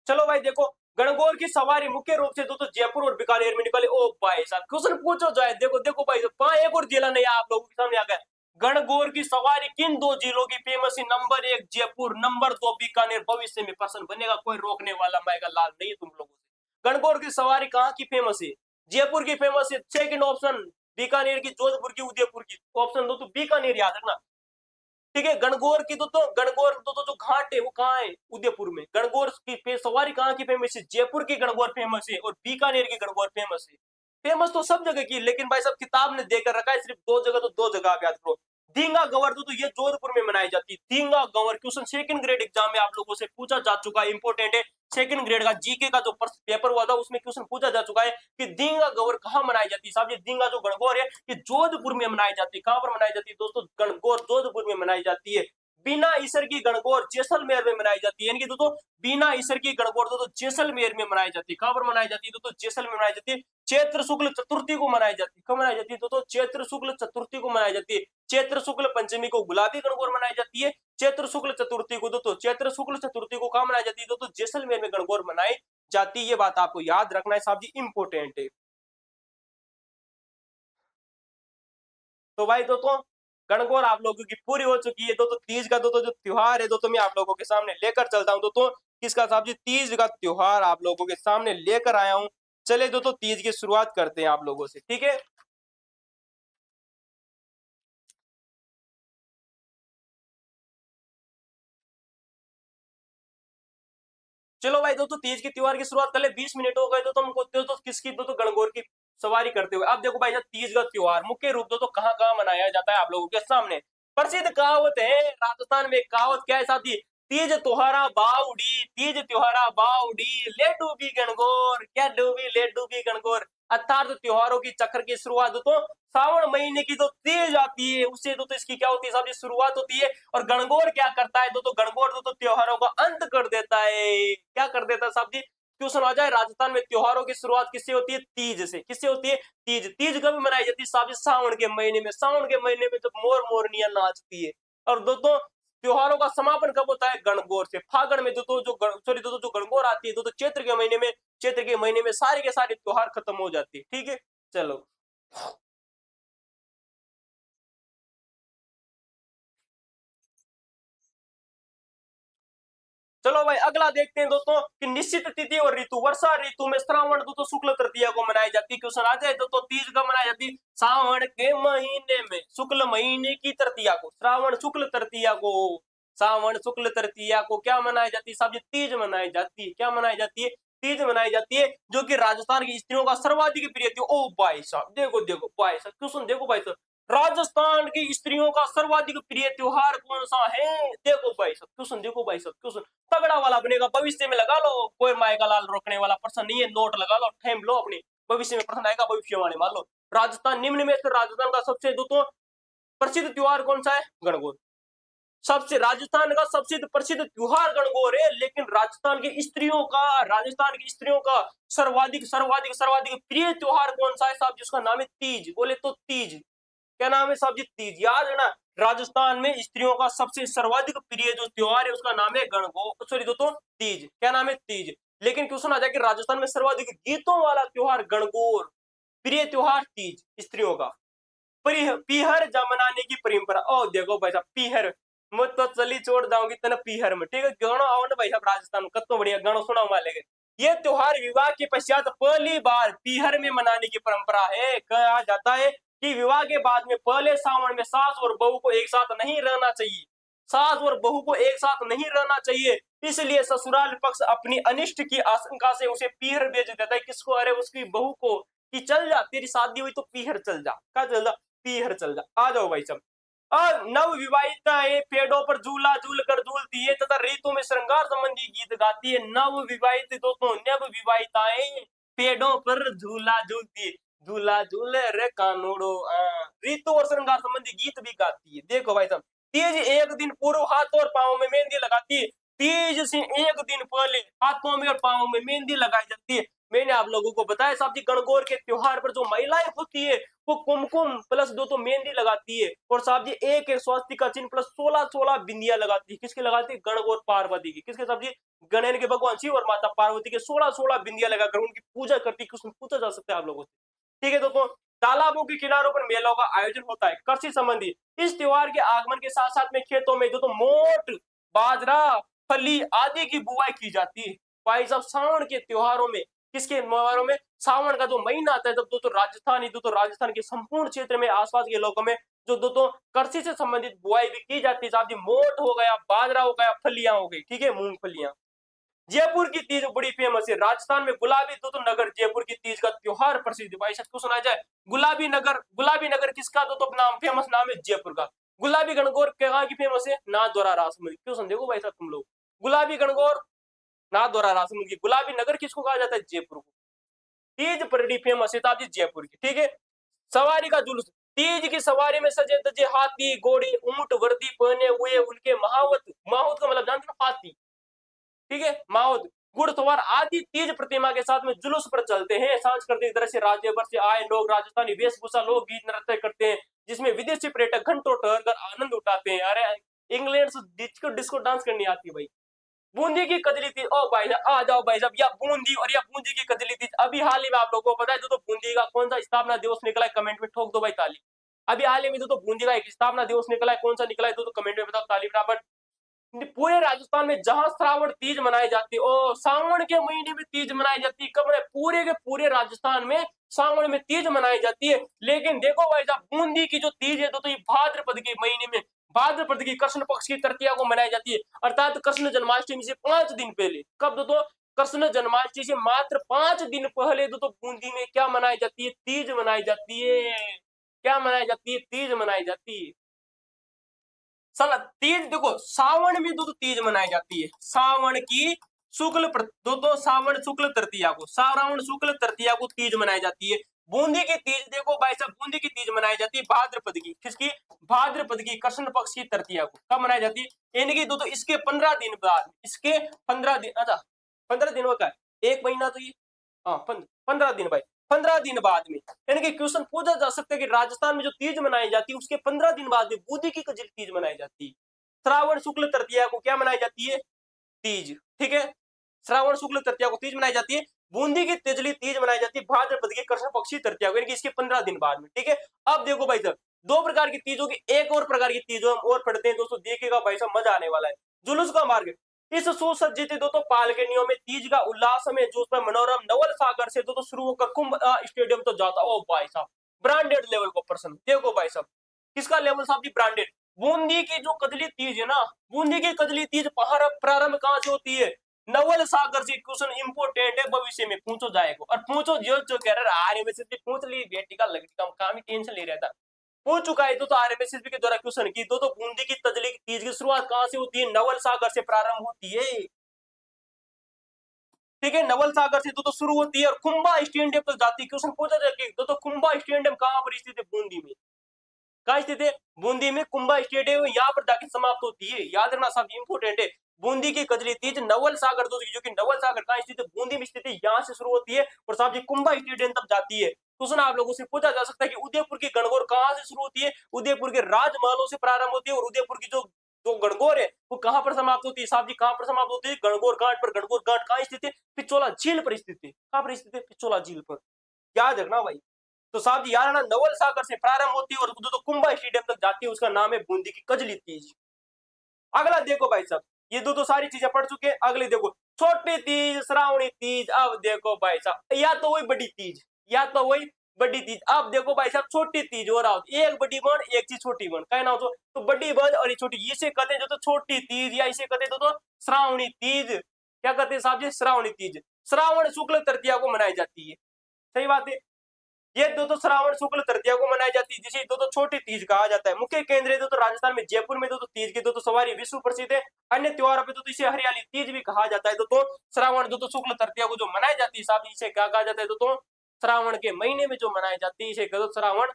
चलो भाई देखो, गणगौर की सवारी मुख्य रूप से दोस्तों जयपुर और बीकानेर में निकले। ओ भाई साहब क्वेश्चन पूछो जाए, देखो देखो भाई एक और जिला नहीं आप लोगों के सामने आ गया। गणगौर की सवारी किन 2 जिलों की फेमस है, नंबर 1 जयपुर, नंबर 2 बीकानेर। भविष्य में प्रश्न बनेगा, कोई रोकने वाला माएगा लाल नहीं है तुम लोगों से। गणगौर की सवारी कहाँ की फेमस है, जयपुर की फेमस है। सेकंड ऑप्शन बीकानेर की, जोधपुर की, उदयपुर की। ऑप्शन दो तो बीकानेर याद रखना। ठीक है, गणगौर की गणगौर जो घाट है वो कहाँ है, उदयपुर में। गणगौर की सवारी कहाँ की फेमस है, जयपुर की गणगौर फेमस है और बीकानेर की गणगौर फेमस है। फेमस तो सब जगह की, लेकिन भाई साहब किताब ने देकर रखा है सिर्फ 2 जगह, तो 2 जगह आप याद करो। धींगा गंवर तो ये जोधपुर में मनाई जाती है, धींगा गंवर। क्वेश्चन सेकंड ग्रेड एग्जाम में आप लोगों से पूछा जा चुका है, इंपोर्टेंट है। सेकंड ग्रेड का जीके का जो पेपर हुआ था उसमें क्वेश्चन पूछा जा चुका है कि धींगा गंवर कहाँ मनाई जाती है। साहब ये धींगा जो गणगौर है ये जोधपुर में मनाई जाती है। कहां पर मनाई जाती है दोस्तों, गणगौर जोधपुर में मनाई जाती है। बिना ईसर की गणगौर जैसलमेर में मनाई जाती है, यानी कि दोस्तों बिना ईसर की गणगौर दोस्तों जैसलमेर में मनाई जाती है। कहां पर मनाई जाती है दोस्तों, जैसलमेर में मनाई जाती है। चैत्र शुक्ल चतुर्थी को मनाई जाती है, कब मनाई जाती है दोस्तों, चैत्र शुक्ल चतुर्थी को मनाई जाती है। चैत्र शुक्ल पंचमी को गुलाबी गणगौर मनाई जाती है, चैत्र शुक्ल चतुर्थी को दोस्तों, चैत्र शुक्ल चतुर्थी को कहां मनाई जाती है दोस्तों, जैसलमेर में गणगौर मनाई जाती है। ये बात आपको याद रखना है साहब जी, इंपोर्टेंट है। तो भाई दोस्तों गणगौर आप लोगों की पूरी हो चुकी है। दोस्तों तीज का दोस्तों जो त्योहार है दोस्तों मैं आप लोगों के सामने लेकर चलता हूं दोस्तों, किसका साहब जी, तीज का त्योहार आप लोगों के सामने लेकर आया हूं। चले दोस्तों तीज की शुरुआत करते हैं आप लोगों से, ठीक है। चलो भाई दोस्तों तीज के त्योहार की शुरुआत कर ले, 20 मिनट हो गए तो तुम दोस्तों किसकी दोस्तों गणगौर की सवारी करते हुए। अब देखो भाई तीज का त्योहार मुख्य रूप दोस्तों कहाँ कहाँ मनाया जाता है आप लोगों के सामने। प्रसिद्ध कहावत है राजस्थान में, कहावत क्या है साहब जी, तीज त्योहारा बावड़ी, तीज त्योहारा बावड़ी, ले डूबी गणगौर, क्या डूबी ले डूबी गणगौर। अर्थात तो त्योहारों की चक्र की शुरुआत तो सावन महीने की तो तीज आती है, उससे तो इसकी क्या होती है साहब जी, शुरुआत होती है। और गणगौर क्या करता है, तो गणगौर तो त्योहारों का अंत कर देता है। क्या कर देता है साहब जी, क्वेश्चन आ जाए, राजस्थान में त्योहारों की शुरुआत किससे होती है, तीज से। किससे होती है, तीज। तीज कब मनाई जाती है साहब जी, सावन के महीने में। सावन के महीने में जब मोर मोरनियां नाचती है। और दोस्तों त्योहारों का समापन कब होता है, गणगौर से। फागण में जो गणगौर आती है, तो चैत्र के महीने में, चैत्र के महीने में सारे के सारे त्योहार खत्म हो जाते हैं। ठीक है, चलो। चलो भाई अगला देखते हैं दोस्तों कि निश्चित तिथि और ऋतु। वर्षा ऋतु में श्रावण दोस्तों शुक्ल तृतीया को मनाई जाती है। क्वेश्चन आ जाए दोस्तों, तीज कब मनाई जाती है, सावन के महीने में, शुक्ल महीने की तृतीया को, श्रावण शुक्ल तृतीया को। सावन शुक्ल तृतीया को क्या मनाई जाती है साहब जी, तीज मनाई जाती है। क्या मनाई जाती है, तीज मनाई जाती है, जो कि राजस्थान की स्त्रियों का सर्वाधिक प्रिय त्योहार। ओ भाई साहब, देखो देखो भाई साहब, क्वेश्चन देखो भाई साहब, राजस्थान की स्त्रियों का सर्वाधिक प्रिय त्योहार कौन सा है, देखो भाई साहब क्वेश्चन, देखो भाई साहब क्वेश्चन तगड़ा वाला बनेगा। भविष्य में लगा लो, कोई माए का लाल रोकने वाला प्रश्न नहीं है, नोट लगा लो, ठेम लो अपनी, भविष्य में प्रश्न आएगा भविष्यवाणी मान लो। राजस्थान निम्न में से राजस्थान का सबसे दोस्तों प्रसिद्ध त्योहार कौन सा है, गणगौर। सबसे राजस्थान का सबसे प्रसिद्ध त्योहार गणगौर है, लेकिन राजस्थान की स्त्रियों का सर्वाधिक सर्वाधिक सर्वाधिक प्रिय त्योहार कौन सा है साहब, जिसका नाम है तीज। बोले तो तीज। क्या नाम है साहब जी, तीज। याद है ना, राजस्थान में स्त्रियों का सबसे सर्वाधिक प्रिय जो त्योहार है उसका नाम है गणगौर, सॉरी दोस्तों तीज। क्या नाम है, तीज। लेकिन क्वेश्चन आ जाए कि राजस्थान में सर्वाधिक गीतों वाला त्योहार गणगौर, प्रिय त्योहार तीज स्त्रियों का। पीहर जमनाने की परंपरा। ओ देखो भाई साहब, पीहर मैं तो चली छोड़ जाऊंगी तना पीहर में। ठीक है, गाना आओ ना भाई साहब, राजस्थान में कतो बढ़िया गाना सुना वाले। ये त्योहार विवाह के पश्चात पहली बार पीहर में मनाने की परंपरा है। कहा जाता है कि विवाह के बाद में पहले सावन में सास और बहू को एक साथ नहीं रहना चाहिए, सास और बहू को एक साथ नहीं रहना चाहिए। इसलिए ससुराल पक्ष अपनी अनिष्ट की आशंका से उसे पीहर भेज देता है। किसको, अरे उसकी बहू को, कि चल जा, तेरी शादी हुई तो पीहर चल जा। क्या चल जा, पीहर चल जा। आ जाओ भाई सब। और नव विवाहिताएं पेड़ों पर झूला झूल कर झूलती है तथा ऋतु में श्रृंगार संबंधी गीत गाती है। नव विवाहित दोस्तों, नव विवाहिताएं पेड़ों पर झूला झूलती है, झूला झूले रे कानूड़ो। ऋतु और श्रृंगार संबंधी गीत भी गाती है। देखो भाई साहब, तीज एक दिन पूर्व हाथ और पांव में मेहंदी लगाती है। तीज से एक दिन पहले हाथों में और पांव में मेहंदी लगाई जाती है। मैंने आप लोगों को बताया साहब जी, गणगौर के त्योहार पर जो महिलाएं होती है वो कुमकुम प्लस दो तो मेहंदी लगाती है। और साहब जी एक स्वास्तिक का चिन्ह प्लस 16-16 बिंदिया लगाती है। किसकी लगाती है, गणगौर पार्वती की। किसके साहब जी, गणेश के भगवान शिव और माता पार्वती के 16-16 बिंदिया लगाकर उनकी पूजा करती है। कुछ पूछा जा सकता है आप लोगों से। ठीक है दोस्तों, तालाबों के किनारों पर मेलों का आयोजन होता है कृषि संबंधी। इस त्योहार के आगमन के साथ साथ में खेतों में दोस्तों मोट, बाजरा, फली आदि की बुआई की जाती है। भाई साहब सावन के त्योहारों में, किसके त्योहारों में, सावन का जो महीना आता है तब दोस्तों राजस्थान के संपूर्ण क्षेत्र में, आसपास के इलाकों में जो दोस्तों कृषि से संबंधित बुआई भी की जाती है। साहब जी मोट हो गया, बाजरा हो गया, फलियां हो गई, ठीक है, मूंगफलियां। जयपुर की तीज बड़ी फेमस है। राजस्थान में गुलाबी दोस्तों नगर जयपुर की तीज का त्योहार प्रसिद्ध है। भाई सबको सुना जाए, गुलाबी नगर किसका दोस्तों नाम, फेमस नाम है जयपुर का। गुलाबी गणगौर कहाँ की फेमस है, नाथ द्वारा रासमंदी। क्यों देखो भाई साहब तुम लोग, गुलाबी गणगौर नाथ द्वारा रासमंदी। गुलाबी नगर किसको कहा जाता है, जयपुर को। तीज परडी फेमस है जी जयपुर की। ठीक है, सवारी का जुलूस। तीज की सवारी में सजे धजे हाथी घोड़ी ऊंट वर्दी पहने हुए उनके महावत, महावत का मतलब जानते हो, हाथी। ठीक है, माओद, घुड़सवार आदि तीज प्रतिमा के साथ में जुलूस पर चलते हैं। सांस्कृतिक तरह से राज्य भर से आए लोग राजस्थानी वेशभूषा लोक गीत नृत्य करते हैं, जिसमें विदेशी पर्यटक घंटों ठहर कर आनंद उठाते हैं। अरे इंग्लैंड से डिस्को डिस्को डांस करनी आती है भाई। बूंदी की कजली तीज, ओ भाई साहब आ जाओ भाई साहब, या बूंदी और या बूंदी की कजली तीज अभी हाल ही में आप लोगों को पता है। तो बूंदी का कौन सा स्थापना दिवस निकला है, कमेंट में ठोक दो भाई ताली। अभी हाल ही में तो बूंदी का एक स्थापना दिवस निकला है, कौन सा निकला है तो कमेंट में बताओ, ताली बराबर। पूरे राजस्थान में जहां श्रावण तीज मनाई जाती है, और सावन के महीने में तीज मनाई जाती है, कब है, पूरे के पूरे राजस्थान में सावन में तीज मनाई जाती है। लेकिन देखो भाई साहब, बूंदी की जो तीज है तो ये भाद्रपद के महीने में, भाद्रपद की कृष्ण पक्ष की तृतीया को मनाई जाती है। अर्थात कृष्ण जन्माष्टमी से 5 दिन पहले। कब दोस्तों, कृष्ण जन्माष्टमी से मात्र 5 दिन पहले दोस्तों बूंदी में क्या मनाई जाती है, तीज मनाई जाती है। क्या मनाई जाती है, तीज मनाई जाती है। तीज देखो, सावन में दो तीज मनाई जाती है। सावन की शुक्ल सावन शुक्ल तृतीया को, श्रावण शुक्ल तृतीया को तीज मनाई जाती है। बूंदी की तीज देखो भाई साहब, बूंदी की तीज मनाई जाती है भाद्रपद की, किसकी? भाद्रपद की कृष्ण पक्ष की तृतीया को। कब मनाई जाती है? इनकी दो इसके 15 दिन बाद, इसके 15 दिन, अच्छा 15 दिनों का एक महीना तो ये, हाँ 15 दिन भाई, 15 दिन बाद में। यानी कि क्वेश्चन पूछा जा सकता है कि राजस्थान में जो तीज मनाई जाती है उसके 15 दिन बाद में बूंदी की कजरी तीज मनाई जाती है। श्रावण शुक्ल तृतीया को क्या मनाई जाती है? तीज। ठीक है, श्रावण शुक्ल तृतीया को तीज मनाई जाती है। बूंदी की तिजली तीज मनाई जाती है भाद्रपद की कृष्ण पक्षी तृतीया को, यानी कि इसके 15 दिन बाद में। ठीक है, अब देखो भाई साहब, दो प्रकार की तीजों की, एक और प्रकार की तीजों हम और पढ़ते हैं दोस्तों, देखिएगा भाई साहब मजा आने वाला है। जुलूस का मार्ग, इस सुसज्जित दोस्तों पालकियों में तीज का उल्लास में जो उसमें मनोरम नवल सागर से दोस्तों शुरू होकर कुंभ स्टेडियम तो जाता। ओ भाई साहब, ब्रांडेड लेवल को पर्सन देखो भाई साहब, किसका लेवल साहब जी? ब्रांडेड। बूंदी की जो कजली तीज है ना, बूंदी की कजली तीज प्रारंभ कहां से होती है? नवल सागर से। क्वेश्चन इंपोर्टेंट है, भविष्य में पूछो जाएगा, और पूछो जो कह रहा है आर्य में से पूछ ली बेटी का लगता काम ही टेंशन ले रहा था, पूछ चुका है तो आरएमएसएसबी के द्वारा क्वेश्चन की तो बूंदी की तजली की तीज की शुरुआत कहां से होती है? नवल सागर से प्रारंभ होती है। ठीक है, नवल सागर से तो शुरू होती है और कुंभा स्टेडियम तक जाती है। क्वेश्चन पूछा जाए तो कुंभा स्टेडियम कहां पर स्थित है? बूंदी में। कहां स्थित है? बूंदी में कुंभा स्टेडियम यहाँ पर जाके समाप्त होती है। याद रखना सब इंपोर्टेंट है। बूंदी की कजली तीज नवल सागर दोस्तों, जो कि नवल सागर कहां स्थित है? बूंदी में स्थित है, यहाँ से शुरू होती है और साहब जी कुंभा स्टेडियम तक जाती है। क्वेश्चन आप लोगों से पूछा जा सकता है कि उदयपुर की गणगौर कहां से शुरू होती है? उदयपुर के राजमहलों से प्रारंभ होती है, और उदयपुर की जो जो गणगौर है वो कहां पर समाप्त होती है? साहब जी कहां पर समाप्त होती है? गणगौर घाट पर। गणगौर घाट कहां स्थित है? पिछोला झील पर स्थित है। कहां पर स्थित है? पिछोला झील पर। याद रखना भाई। तो साहब जी यार ना, नवल सागर से प्रारंभ होती है और जो कुंभा स्टेडियम तक जाती है उसका नाम है बूंदी की कजली तीज। अगला देखो भाई साहब, ये दो सारी चीजें पढ़ चुके हैं। अगली देखो, छोटी तीज, श्रावणी तीज। अब देखो भाई साहब, या तो वही बड़ी तीज, या तो वही बड़ी तीज। अब देखो भाई साहब, छोटी तीज हो रहा हो, एक बड़ी बन एक चीज छोटी बन, कहना हो तो बड़ी बन और ये छोटी, इसे कहते हैं जो तो छोटी तीज, या इसे कहते हैं तो श्रावणी तीज। क्या कहते हैं साहब जी? श्रावणी तीज। श्रावण शुक्ल तृतीया को मनाई जाती है। सही बात है, ये दो श्रावण शुक्ल तृतीया को मनाई जाती है, जिसे दो छोटी तीज कहा जाता है। मुख्य केंद्र दो राजस्थान में जयपुर में दो तीज की दो सवारी विश्व प्रसिद्ध है। अन्य त्योहारों पे इसे हरियाली तीज भी कहा जाता है। दो श्रावण दो शुक्ल तृतीया को जो मनाई जाती है साहब, इसे क्या कहा जाता है? दो श्रावण के महीने में जो मनाई जाती है इसे श्रावण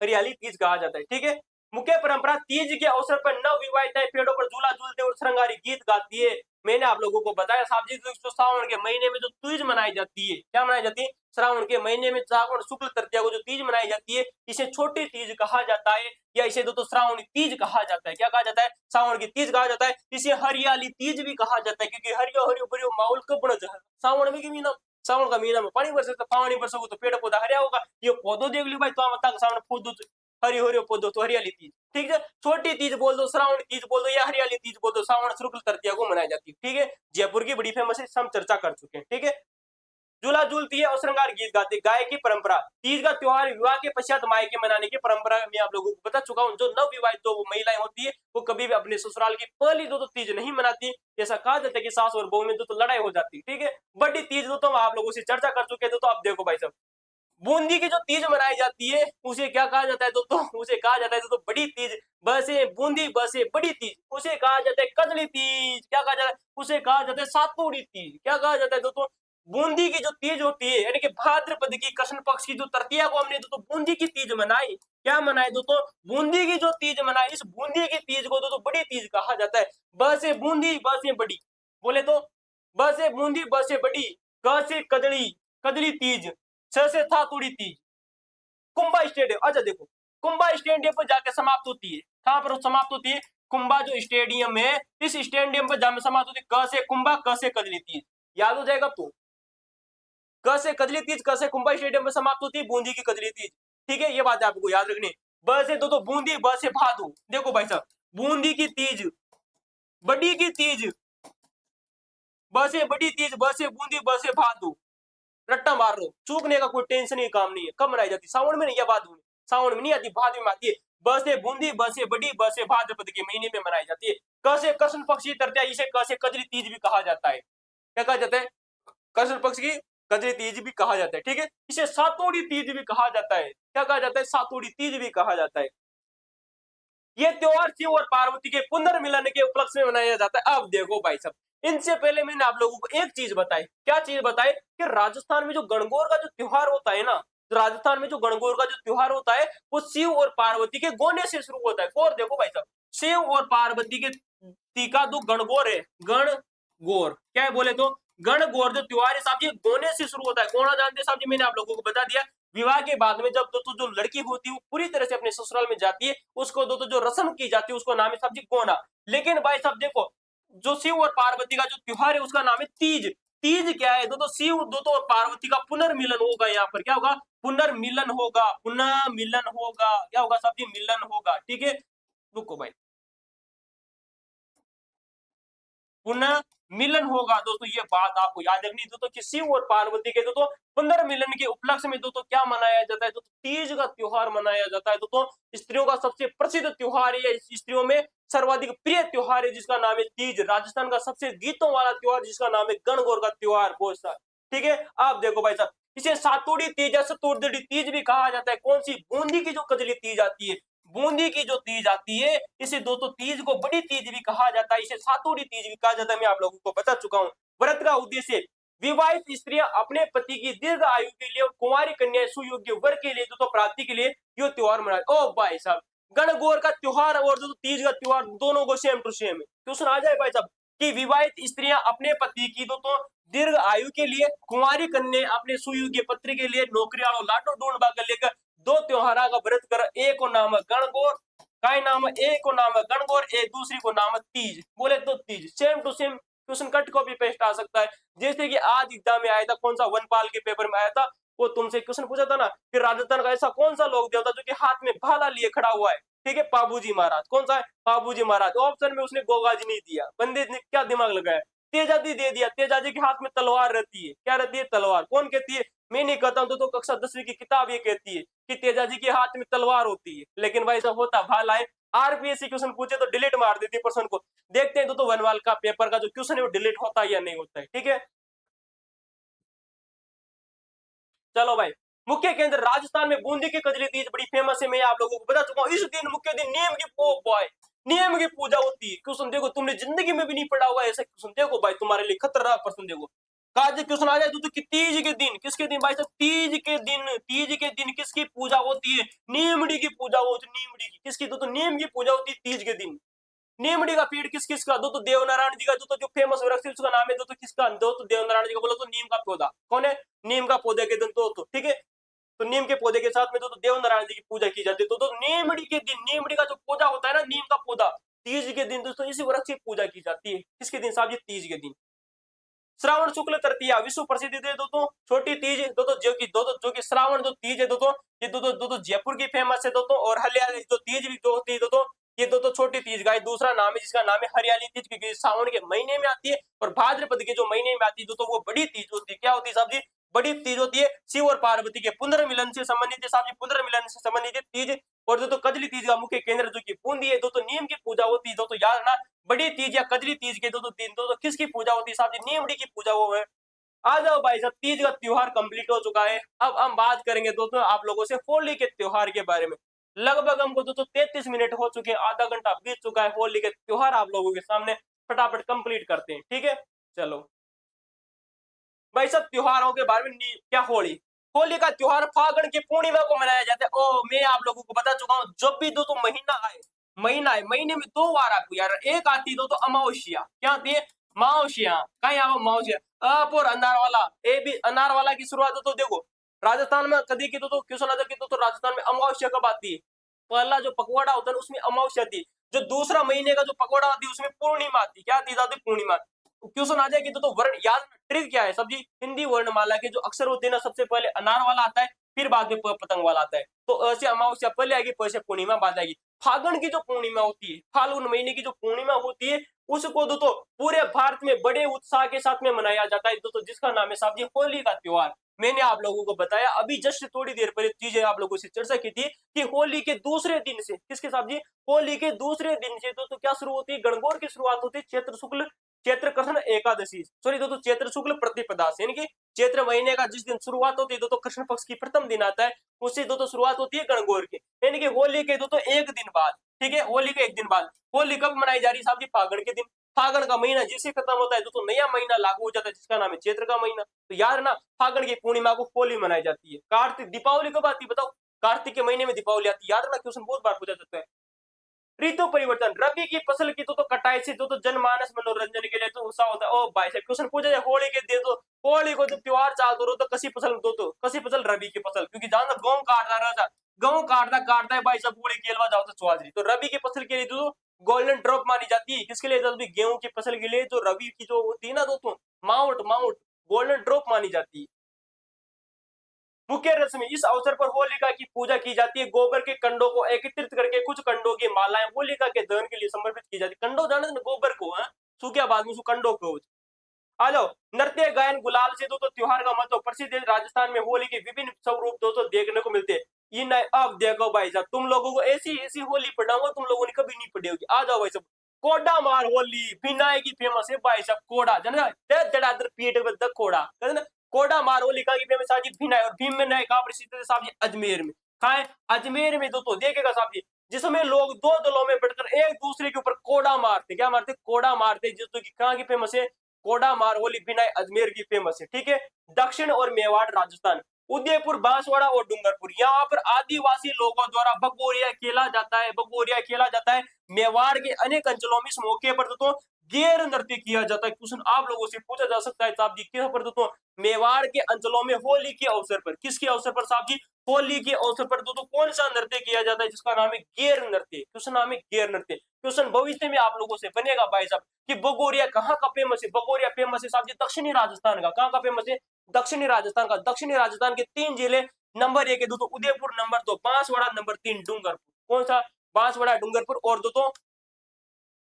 हरियाली तीज कहा जाता है। ठीक है, मुख्य परंपरा तीज के अवसर पर नव विवाहिताएं पेड़ों पर झूला झूलते और श्रृंगारी गीत गाती है। मैंने आप लोगों को बताया साहब जी, तो श्रावण के महीने में जो तीज मनाई जाती है, क्या मनाई जाती है? श्रावण के महीने में श्रावण शुक्ल तृतीया को जो तीज मनाई जाती है, इसे छोटी तीज कहा जाता है, या इसे दो श्रावणी तीज कहा जाता है। क्या कहा जाता है? श्रावण की तीज कहा जाता है। इसे हरियाली तीज भी कहा जाता है, क्योंकि हरियो हरियो भरियो माहौल कब बन जाए सावन में, की सावन का महीना में पानी बरसे तो पानी बरसोगे तो पेड़ पौधा हरिया होगा। ये पौधों देख लियो भाई, तो तक सामने पौधों हरी हरियो पौधो तो हरियाली तीज। ठीक है, छोटी तीज बोल दो, श्रावण तीज बोल दो, या हरियाली तीज बोल दो, श्रावण शुक्ल तृतीया को मनाई जाती है। ठीक है, जयपुर की बड़ी फेमस है, हम चर्चा कर चुके हैं। ठीक है, झूला झूलती है और श्रृंगार गीत गाते, गाय की परंपरा। तीज का त्योहार विवाह के पश्चात मायके मनाने की परंपरा मैं आप लोगों को बता चुका हूँ। जो नव विवाहित जो महिलाएं होती है वो कभी भी अपने ससुराल की पहली दो तीज नहीं मनाती। ऐसा कहा जाता है कि सास और बहू में तो लड़ाई हो जाती है। ठीक है, बड़ी तीज तो हम आप लोगों से चर्चा कर चुके थे। तो अब देखो भाई साहब, बूंदी की जो तीज मनाई जाती है उसे क्या कहा जाता है? उसे कहा जाता है बड़ी तीज। बसे बूंदी बसे बड़ी तीज, उसे कहा जाता है कजली तीज। क्या कहा जाता है? उसे कहा जाता है सातुड़ी तीज। क्या कहा जाता है दोस्तों? बूंदी की जो तीज होती है, यानी कि भाद्रपद की कृष्ण पक्ष की जो तृतीया को हमने दोस्तों बूंदी की तीज मनाई। क्या मनाई दोस्तों? बूंदी की जो तीज मनाई, इस बूंदी की तीज को दोस्तों बड़ी तीज कहा जाता है। बसे बूंदी बसे बड़ी, बोले तो बसे बूंदी बसे बड़ी, क से कजली कजली तीज, से था तुड़ी तीज। कुंभा स्टेडियम, अच्छा देखो, कुंभा स्टेडियम पर जाके समाप्त होती है। कहां पर समाप्त होती है? कुंभा जो स्टेडियम है, इस स्टेडियम पर जाकर समाप्त होती है। क से कुंभा, क से कजली तीज। याद हो जाएगा तो, क से कजली तीज, क से कुंभा स्टेडियम में समाप्त होती है बूंदी की कजली तीज। ठीक है, ये बात आपको याद रखनी है। ब से दो बूंदी, ब से भादू। देखो भाई साहब, बूंदी की तीज, बड़ी की तीज, ब से बड़ी तीज, ब से बूंदी, ब से भादू। रट्टा मार लो, चूकने का कोई टेंशन ही काम नहीं है। कब मनाई जाती? सावन में नहीं, या भादो में? सावन में नहीं आती, भादो में आती है। ब से बूंदी, ब से बड़ी, ब से भाद्रपद के महीने में मनाई जाती है। क से कृष्ण पक्ष की तृतीया, इसे क से कजरी तीज भी कहा जाता है। क्या कहा जाता है? कृष्ण पक्ष की कजरी तीज भी कहा जाता है। ठीक है, इसे सातोड़ी तीज भी कहा जाता है। क्या कहा जाता है? सातोड़ी तीज भी कहा जाता है। ये त्योहार शिव और पार्वती के पुनर्मिलन के उपलक्ष्य में मनाया जाता है। अब देखो भाई साहब, इनसे पहले मैंने आप लोगों को एक चीज बताई, क्या चीज बताई कि राजस्थान में जो गणगौर का जो त्योहार होता है ना, तो राजस्थान में जो गणगौर का जो त्योहार होता है वो शिव और पार्वती के गोने से शुरू होता है। और देखो भाई साहब, शिव और पार्वती के टीका जो गणगौर है, गणगौर क्या है बोले तो गणगौर जो त्योहार है साहब ये गोने से शुरू होता है। गोना जानते हैं साहब जी, मैंने आप लोगों को बता दिया। विवाह के बाद में जब दोस्तों जो लड़की होती है वो पूरी तरह से अपने ससुराल में जाती है, उसको दोस्तों जो रस्म की जाती है उसको नाम है साहब जी गोना। लेकिन भाई साहब देखो, जो शिव और पार्वती का जो त्योहार है उसका नाम है तीज। तीज क्या है दोस्तों, शिव दोस्तों और पार्वती का पुनर्मिलन होगा। यहाँ पर क्या होगा, पुनर्मिलन होगा, पुनर्मिलन होगा, क्या होगा साहब जी, मिलन होगा। ठीक है, रुको भाई, पुनः मिलन होगा दोस्तों। ये बात आपको याद रखनी दोस्तों कि शिव और पार्वती के दोस्तों पुनर्मिलन के उपलक्ष्य में दोस्तों क्या मनाया जाता है, दोस्तों तीज का त्योहार मनाया जाता है। दोस्तों स्त्रियों का सबसे प्रसिद्ध त्योहार है, स्त्रियों में सर्वाधिक प्रिय त्योहार है जिसका नाम है तीज। राजस्थान का सबसे गीतों वाला त्योहार जिसका नाम है गणगौर का त्योहार। बहुत सा ठीक है। आप देखो भाई साहब, इसे सातोड़ी तीज या सतुर्दड़ी तीज भी कहा जाता है। कौन सी, बूंदी की जो कजली तीज आती है, बूंदी की जो तीज आती है, इसे दोस्तों तीज को बड़ी तीज भी कहा जाता है, इसे सातोड़ी तीज भी कहा जाता है। मैं आप लोगों को बता चुका हूं। व्रत का उद्देश्य विवाहित स्त्रियां अपने पति की दीर्घ आयु के लिए और कुंवारी कन्या सुयोग्य वर के लिए दोस्तों प्राप्ति के लिए ये त्योहार मनाए। ओ भाई साहब, गणगौर का त्योहार और जो तीज का त्योहार दोनों को सेम टू सेम है। क्वेश्चन आ जाए भाई साहब कि विवाहित स्त्रियां अपने पति की दोस्तों दीर्घ आयु के लिए, कुंवारी कन्या अपने सुयोग्य पत्र के लिए नौकरी वालों लाटो ढूंढ भाग लेकर दो त्योहारा का व्रत कर, एक को नाम है गणगौर, का नाम है, एक को नाम है गणगौर, एक दूसरी को नाम है तीज। बोले तो तीज same to same question cut copy paste आ सकता है। जैसे कि आज एग्जाम में आया था, कौन सा वनपाल के पेपर में आया था, वो तुमसे क्वेश्चन पूछा था ना कि राजस्थान का ऐसा कौन सा लोक देवता जो कि हाथ में भाला लिए खड़ा हुआ है। ठीक है, पाबूजी महाराज। कौन सा है, पाबूजी महाराज। ऑप्शन में उसने गोगाजी नहीं दिया, बंदे ने क्या दिमाग लगाया, तेजाजी दे दिया। तेजाजी के हाथ में तलवार रहती है, क्या रहती है, तलवार। कौन कहती है, मैं नहीं कहता हूं तो कक्षा 10वीं की किताब ये कहती है कि तेजाजी के हाथ में तलवार होती है, लेकिन भाई साहब होता भाला है। आरपीएससी क्वेश्चन पूछे तो डिलीट मार देती है पर्सन को। देखते हैं तो वनवाल का पेपर का जो क्वेश्चन है वो डिलीट होता है या नहीं होता है। ठीक है, चलो भाई। मुख्य केंद्र राजस्थान में बूंदी की कजली तीज बड़ी फेमस है, मैं आप लोगों को बता चुका हूँ। इस दिन मुख्य दिन नियम की बॉय नियम की पूजा होती है। क्वेश्चन देखो, तुमने जिंदगी में भी नहीं पढ़ा होगा ऐसा क्वेश्चन। देखो भाई, तुम्हारे लिए खतरनाक प्रश्न देखो। काज क्वेश्चन आ जाए तो कि तीज के दिन, किसके दिन भाई साहब, तीज के दिन। तीज के दिन किसकी पूजा होती है, नीमड़ी की पूजा होती है। नीमड़ी की किसकी, तो नीम की पूजा होती है तीज के दिन। नीमड़ी का पेड़ किस किस का, दो तो देवनारायण जी का, जो फेमस वृक्ष है उसका नाम है तो किसका, दो तो देवनारायण जी का। बोलो तो नीम का पौधा कौन है, नीम का पौधे के दिन तो ठीक है। तो नीम के पौधे के साथ में तो देवनारायण जी की पूजा की जाती है। तो नीमड़ी के दिन, नीमड़ी का जो पौधा होता है ना, नीम का पौधा, तीज के दिन दोस्तों इसी वृक्ष की पूजा की जाती है। किसके दिन साहब जी, तीज के दिन। श्रावण शुक्ल तृतीया विश्व प्रसिद्ध है दोस्तों, छोटी तीज दोस्तों, जो कि श्रावण जो तीज है दोस्तों, ये दोस्तों जयपुर की फेमस है दोस्तों। और हरियाली जो तीज भी जो होती है दोस्तों, ये दोस्तों छोटी तीज का दूसरा नाम है जिसका नाम है हरियाली तीज, क्योंकि सावन के महीने में आती है और भाद्रपद के जो महीने में आती है दोस्तों वो बड़ी तीज होती है। क्या होती है साहब जी, बड़ी तीज होती है। शिव और पार्वती के पुनर्मिलन से संबंधित है साहब जी, पुनर्मिलन से संबंधित है तीज। और दोस्तों कजली तीज का मुख्य केंद्र जो कि बूंदी है दोस्तों, नीम की पूजा होती है दोस्तों, याद रखना। बड़ी तीज या कजली तीज के दोस्तों दिन दोस्तों किसकी पूजा होती है साहब जी, नीमड़ी की पूजा वो है। आ जाओ भाई साहब, तीज का त्योहार कंप्लीट हो चुका है। अब हम बात करेंगे दोस्तों आप लोगों से होली के त्योहार के बारे में। लगभग हमको दोस्तों 33 मिनट हो चुके हैं, आधा घंटा बीत चुका है। होली के त्योहार आप लोगों के सामने फटाफट कंप्लीट करते हैं। ठीक है, चलो भाई साहब, त्योहारों के बारे में क्या, होली। होली का त्योहार फागुन की पूर्णिमा को मनाया जाता है। ओ मैं आप लोगों को बता चुका हूँ, जब भी दोस्तों महीना है, महीने में दो बार आती है यार। एक आती दोस्तों अमावस्या, क्या आती है, मावस्या। कहीं आओ मावस्या, अप और अनार वाला, ए भी अनार वाला की शुरुआत हो तो देखो राजस्थान में कदी की तो क्यों सुना था कि तो राजस्थान में अमावस्या कब आती है, पहला जो पकवाड़ा होता है उसमें अमावस्या आती है। जो दूसरा महीने का जो पकवाड़ा आती है उसमें पूर्णिमा आती है। क्या आती है, पूर्णिमा। क्वेश्चन आ जाए कि तो वर्ण याद, ट्रिक क्या है सब्जी, हिंदी वर्णमाला के जो अक्षर होते हैं ना, सबसे पहले अनार वाला आता है, फिर बाद में पतंग वाला आता है। तो ऐसे अमावस्या पहले आएगी, फिर से पूर्णिमा बाद आएगी। फागुन की जो पूर्णिमा होती है, फाल्गुन महीने की जो पूर्णिमा होती है, उसको दोस्तों पूरे भारत में बड़े उत्साह के साथ में मनाया जाता है दोस्तों, जिसका नाम है साहब जी होली का त्योहार। मैंने आप लोगों को बताया अभी जस्ट थोड़ी देर पहले चीजें आप लोगों से चर्चा की थी कि होली के दूसरे दिन से, किसके साहब जी, होली के दूसरे दिन से दोस्तों क्या शुरू होती है, गणगौर की शुरुआत होती है चैत्र शुक्ल, चैत्र कृष्ण एकादशी, सॉरी दोस्तों चैत्र शुक्ल प्रतिपदा से, यानी कि चैत्र महीने का जिस दिन शुरुआत होती है दोस्तों, कृष्ण पक्ष की प्रथम दिन आता है, उससे दोस्तों शुरुआत होती है गणगौर की, यानी कि होली के दोस्तों एक दिन बाद। ठीक है, होली के एक दिन बाद। होली कब मनाई जा रही है साहब जी? फागण के दिन। फागण का महीना जैसे खत्म होता है तो नया महीना लागू हो जाता है जिसका नाम है चैत्र का महीना। तो याद है ना, फागण की पूर्णिमा को होली मनाई जाती है। कार्तिक दीपावली कब आती है बताओ? कार्तिक के महीने में दीपावली आती है। याद है ना, क्वेश्चन बहुत बार पूछा जाता है। ऋतु परिवर्तन, रबी की फसल की तो कटाई से तो जनमानस मनोरंजन के लिए तो उत्साह होता है। ओ भाई साहब, क्वेश्चन पूछा जाए होली के दे तो, होली को जब त्योहार चाल दो तो कसी फसल दो, तो कसी फसल रबी की फसल, क्योंकि जान गेहूं काटता रहा, गेहूं काटता काटता है भाई साहब, होली खेलवा जाओ तो चुहाजरी। तो रबी की फसल के लिए तो गोल्डन ड्रॉप मानी जाती है। किसके लिए? जब भी गेहूं की फसल के लिए जो रबी की जो होती है ना दोस्तों, माउंट माउंट गोल्डन ड्रॉप मानी जाती है। मुख्य रस्म, इस अवसर पर होलिका की पूजा की जाती है। गोबर के कंडों को एकत्रित करके कुछ कंडों की मालाएं होलिका के दहन के लिए समर्पित की जाती है। कंडो जाने ना, गोबर को, है सूखे बाद में कंडों को। आ जाओ, नृत्य गायन गुलाल से तो त्योहार का महत्व प्रसिद्ध है। राजस्थान में होली के विभिन्न स्वरूप दोस्तों देखने को मिलते हैं। ये नहीं, अब देखो भाई साहब, तुम लोगों को ऐसी ऐसी होली पढ़ाऊंगा तुम लोगों ने कभी नहीं पढ़ी होगी। आ जाओ भाई साहब, कोडा मार होली भिनाई की फेमस है भाई साहब। कोडा जना जड़ादर पीठ में द कोडा कहते ना, कोडा मार होली का की फेमस साजी भिनाई। और भीम में नए कहां प्रसिद्ध है साहब जी? अजमेर में। खाए अजमेर में दोस्तों देखेगा साहब जी, जिसमें लोग दो दलों में बैठकर एक दूसरे के ऊपर कोडा मारते। क्या मारते? कोडा मारते। जिसको की कहां की फेमस है? कोडा मार होली भिनाई अजमेर की फेमस है। ठीक है, दक्षिण और मेवाड़ राजस्थान, उदयपुर बांसवाड़ा और डूंगरपुर, यहाँ पर आदिवासी लोगों द्वारा भगोरिया खेला जाता है। भगोरिया खेला जाता है। मेवाड़ के अनेक अंचलों में इस मौके पर दोस्तों गैर नृत्य किया जाता है। क्वेश्चन आप लोगों से पूछा जा सकता है साहब जी, किस पर दोस्तों? मेवाड़ के अंचलों में होली के अवसर पर, किसके अवसर पर साहब जी? होली के अवसर पर दोस्तों कौन सा नृत्य किया जाता है जिसका नाम है गैर नृत्य? क्वेश्चन नाम है गैर नृत्य। क्वेश्चन भविष्य में आप लोगों से बनेगा भाई साहब कि भगोरिया कहाँ का फेमस है? भगोरिया फेमस है साहब जी दक्षिणी राजस्थान का। कहाँ का फेमस है? दक्षिणी राजस्थान का। दक्षिणी राजस्थान के 3 जिले, नंबर 1 है दोस्तों उदयपुर, नंबर 2 बांसवाड़ा, नंबर 3 डूंगरपुर। कौन सा? बांसवाड़ा, डूंगरपुर और दोस्तों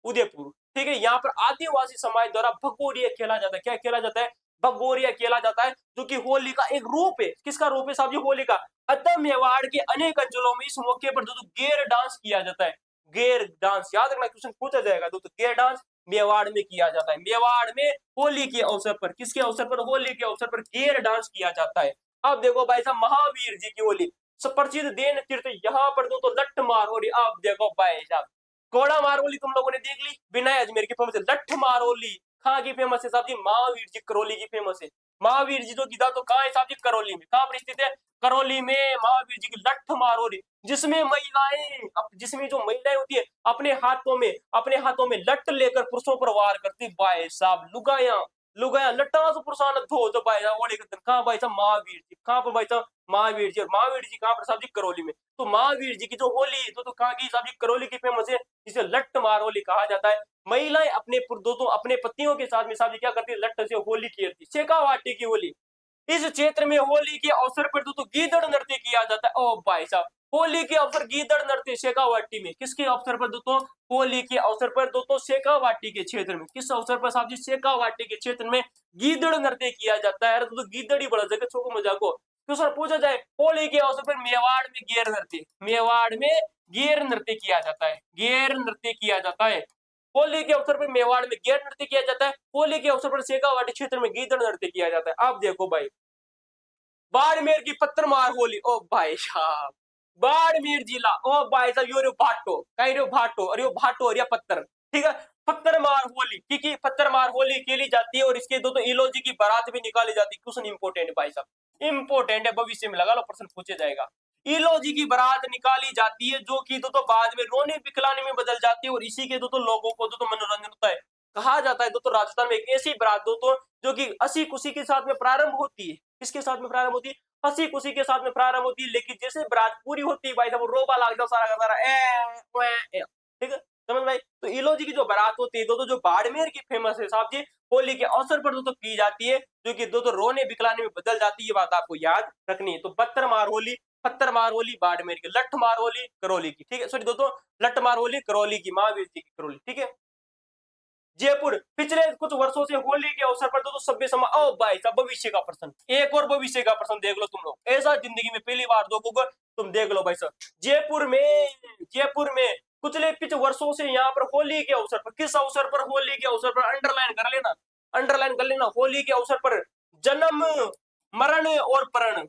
उदयपुर। ठीक है, यहाँ पर आदिवासी समाज द्वारा भगोरिया खेला जाता है। क्या खेला जाता है? भगोरिया खेला जाता है, जो कि होली का एक रूप है। किसका रूप है साहब जी? होली का। अतः मेवाड़ के अनेक अंचलों में इस मौके पर दोस्तों गेर डांस किया जाता है। गेर डांस याद रखना, क्वेश्चन पूछा जाएगा दोस्तों। गेर डांस मेवाड़ में किया जाता है। मेवाड़ में होली के अवसर पर, किसके अवसर पर? होली के अवसर पर गेर डांस किया जाता है। अब देखो भाई साहब, महावीर जी की होली प्रसिद्ध देन तीर्थ, यहाँ पर दोस्तों लट्ठ मार हो रही। अब देखो भाई साहब, कोड़ा मारोली तुम लोगों ने देख ली, बिना अजमेर की फेमस है। लठ मारोली कहाँ की फेमस है साहब जी? महावीर जी करौली की फेमस है। महावीर जी जो गीता तो कहाँ है साहब जी? करौली में। कहाँ पर स्थित है? करौली में महावीर जी की लठ मारोली, जिसमें महिलाएं, जिसमें जो महिलाएं होती है अपने हाथों में लठ लेकर पुरुषों पर वार करती। भाई साहब लुगाया लुगाया लट्टा तो पुरुषान धो तो भाई साहब, ओले कहाँ भाई साहब? महावीर जी। कहाँ पर भाई साहब? महावीर जी। और महावीर जी कहाँ पर साहब जी? करौली में। तो महावीर जी की जो होली तो कहाँ की साहब जी? करौली की फेमस है, जिसे लट्ट मारोली कहा जाता है। महिलाएं अपने दोस्तों अपने पतियों के साथ में साहब जी क्या करती है? लट्ट से होली खेलती। शेखावाटी की होली, इस क्षेत्र में होली के अवसर पर दोस्तों गीदड़ नृत्य किया जाता है। ओ भाई साहब, होली के अवसर गीदड़ नृत्य शेखावाटी में। किसके अवसर पर दोस्तों? होली के अवसर पर दोस्तों शेखावाटी के क्षेत्र में। किस अवसर पर साहब जी? शेखावाटी के क्षेत्र में गीदड़ नृत्य किया जाता है। तो गीदड़ ही बड़ा जगह छोको मजाक हो। तो सर पूछा जाए होली के अवसर पर मेवाड़ में गेर नृत्य, मेवाड़ में गेर नृत्य किया जाता है। गेर नृत्य किया जाता है। होली के अवसर पर मेवाड़ में गेर नृत्य किया जाता है। होली के अवसर पर शेखावाटी क्षेत्र में गीदड़ नृत्य किया जाता है। आप देखो भाई, बाड़मेर की पत्थर मार होली। ओ भाई साहब, बाड़मेर जिला। ओ भाई साहब, यो रे भाटो कहीं रे भाटो, और यो भाटो और या पत्थर। ठीक है, पत्थर मार होली, क्योंकि पत्थर मार होली खेली जाती है और इसके दो तो इलोजी की बारात भी निकाली जाती है। क्वेश्चन इंपोर्टेंट है भाई साहब, इंपोर्टेंट है, भविष्य में लगा लो प्रश्न पूछे जाएगा। इलोजी की बारात निकाली जाती है, जो कि तो बाद में रोने पिघलाने में बदल जाती है, और इसी के तो लोगों को तो मनोरंजन होता है। कहा जाता है तो राजस्थान में एक ऐसी बारात तो जो कि हंसी खुशी के साथ में प्रारंभ होती है। किसके साथ में प्रारंभ होती है? हंसी खुशी के साथ में प्रारंभ होती है, लेकिन जैसे बारात पूरी होती है भाई साहब, वो रोबा लाग जाओ सारा का सारा ठीक है, समझ भाई। तो इलोजी की जो बारात होती है तो जो बाड़मेर की फेमस है साहब जी, होली के अवसर पर तो की जाती है, जो कि दो रोने बिखलाने में बदल जाती है। ये बात आपको याद रखनी है। तो बत्तर मार होली, पत्थर मार होली बाड़मेर की, लठ मार होली करौली की। ठीक है, सॉरी दोस्तों, लठ मार होली करौली की, महावीर जी की करौली। ठीक है, जयपुर, पिछले कुछ वर्षों से होली के अवसर पर तो सभ्य समाज। ओ भाई साहब, भविष्य का प्रश्न, एक और भविष्य का प्रश्न देख लो तुम लोग, ऐसा जिंदगी में पहली बार देखोगे तुम। देख लो भाई साहब, जयपुर में कुछ वर्षों से यहाँ पर होली के अवसर पर, किस अवसर पर? होली के अवसर पर, अंडरलाइन कर लेना, अंडरलाइन कर लेना, होली के अवसर पर जन्म, मरण और प्रण,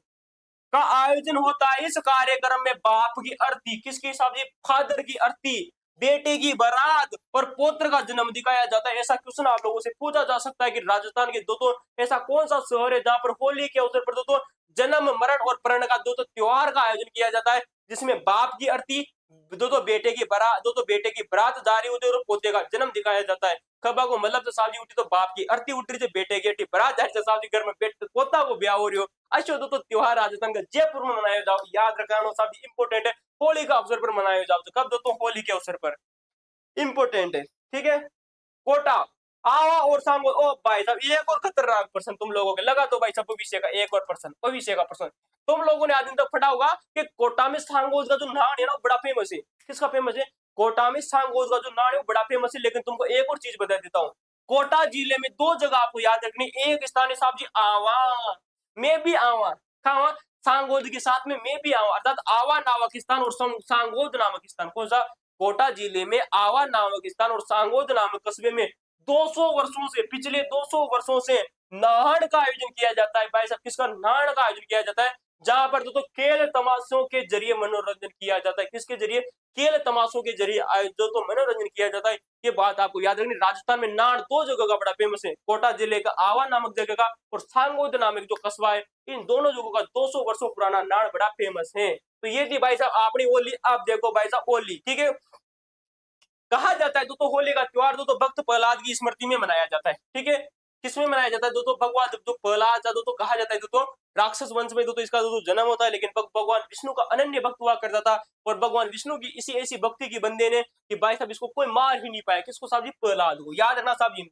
का आयोजन होता है। इस कार्यक्रम में बाप की अर्थी, किसकी साहब जी, फादर की अर्थी, बेटे की बारात और पुत्र का जन्म दिखाया जाता है। ऐसा क्वेश्चन आप लोगों से पूछा जा सकता है कि राजस्थान के दोस्तों ऐसा कौन सा शहर है जहां पर होली के अवसर पर दोस्तों जन्म मरण और प्रण का दोस्तों त्योहार का आयोजन किया जाता है, जिसमें बाप की अर्थी, दोस्तों बेटे की बारात, दोस्तों बेटे की बारात जारी होती है और पोते का जन्म दिखाया जाता है। खबा को मतलब तो शादी उठी तो बाप की अर्थी उठ रही थी, बेटे की अर्थी बारात जारी से शादी घर में बेटे पोता को ब्याह हो रही हो। अच्छा दोस्तों त्योहार राजस्थान का जयपुर में मनाया जाओ, याद रखना सब इंपोर्टेंट है। होली का अवसर पर मनाया जाओ, तो कब दोस्तों, होली के अवसर पर, इंपोर्टेंट है। ठीक है, कोटा, आवा और सांगो। ओ भाई साहब एक और खतरनाक प्रश्न तुम लोगों के लगा, तो भाई साहब भविष्य का एक और प्रश्न, भविष्य का प्रश्न तुम लोगों ने आज दिन तक पढ़ा होगा कि कोटा में सांगोज का जो नान है ना बड़ा फेमस है। किसका फेमस है? कोटा में सांगोज का जो नान है वो बड़ा फेमस है। लेकिन तुमको एक और चीज बता देता हूँ, कोटा जिले में दो जगह आपको याद रखनी। एक स्थान है साहब जी आवा, मैं भी आवा, कहा सांगोद के साथ में मैं भी आवा, अर्थात आवा नामक स्थान और सांगोद नामक स्थान। कौन सा? कोटा जिले में आवा नामक स्थान और सांगोद नामक कस्बे में 200 वर्षों से, पिछले 200 वर्षों से नाहड़ का आयोजन किया जाता है। भाई साहब किसका? नाहड़ का आयोजन किया जाता है, जहां पर दोस्तों खेल तमाशों के जरिए मनोरंजन किया जाता है। किसके जरिए? खेल तमाशों के जरिए दोस्तों मनोरंजन किया जाता है। ये बात आपको याद रखनी। राजस्थान में नाहड़ दो जगह का बड़ा फेमस है, कोटा जिले का आवा नामक जगह का और सांगोद नामक जो कस्बा है, इन दोनों जगहों का 200 वर्षों पुराना नाहड़ बड़ा फेमस है। तो ये थी भाई साहब आपने होली। आप देखो भाई साहब होली, ठीक है, कहा जाता है दोस्तों होली का त्योहार दोस्तों भक्त प्रहलाद की स्मृति में मनाया जाता है। ठीक है, किसमें मनाया जाता है दोस्तों? भगवान जो प्रहलाद था दोस्तों, कहा जाता है दोस्तों राक्षस वंश में दोस्तों इसका दोस्तों जन्म होता है, लेकिन भगवान विष्णु का अनन्य भक्त हुआ करता था और भगवान विष्णु की इसी ऐसी भक्ति की बंदे ने कि भाई साहब इसको कोई मार ही नहीं पाया। किसको साहब जी? प्रहलाद को। याद रखना साहब जी।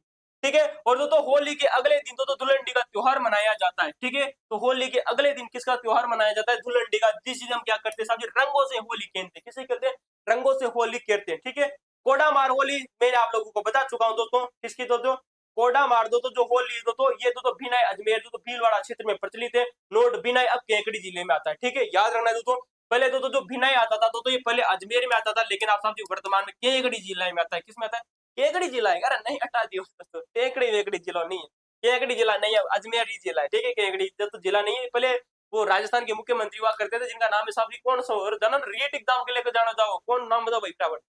ठीक है, और दोस्तों होली के अगले दिन दोस्तों धुलंडी का त्योहार मनाया जाता है। ठीक है, तो होली के अगले दिन किसका त्योहार मनाया जाता है? धुलंडी का। जिस दिन हम क्या करते हैं साहब जी? रंगों से होली खेलते हैं। किसे खेलते हैं? रंगों से होली खेलते हैं। ठीक है, कोडा मार होली मैंने आप लोगों को बता चुका हूं दोस्तों, किसकी दोस्तों? कोडा मार दोस्तों जो होली दोस्तों, ये दोस्तों भिलाई अजमेर दोस्तों भीलवाड़ा क्षेत्र में प्रचलित है। नोट भिलाई अब केकड़ी जिले में आता है। ठीक है, याद रखना दोस्तों, पहले दोस्तों जो भिलाई आता था दोस्तों ये पहले अजमेर में आता था, लेकिन आप समझिए वर्तमान में केकड़ी जिला में आता है। किसमें आता है? केकड़ी जिला है। अरे नहीं, हटा दियो दोस्तों, केकड़ी वेकड़ी जिला नहीं है, केकड़ी जिला नहीं है, अजमेर ही जिला है। ठीक है, केकड़ी तो जिला नहीं है। पहले वो राजस्थान के मुख्यमंत्री हुआ करते थे जिनका नाम है साहब जी कौन सा, और जनरल रीट एग्जाम के लेकर जाना जाओ, कौन नाम बताओ भाई फटाफट?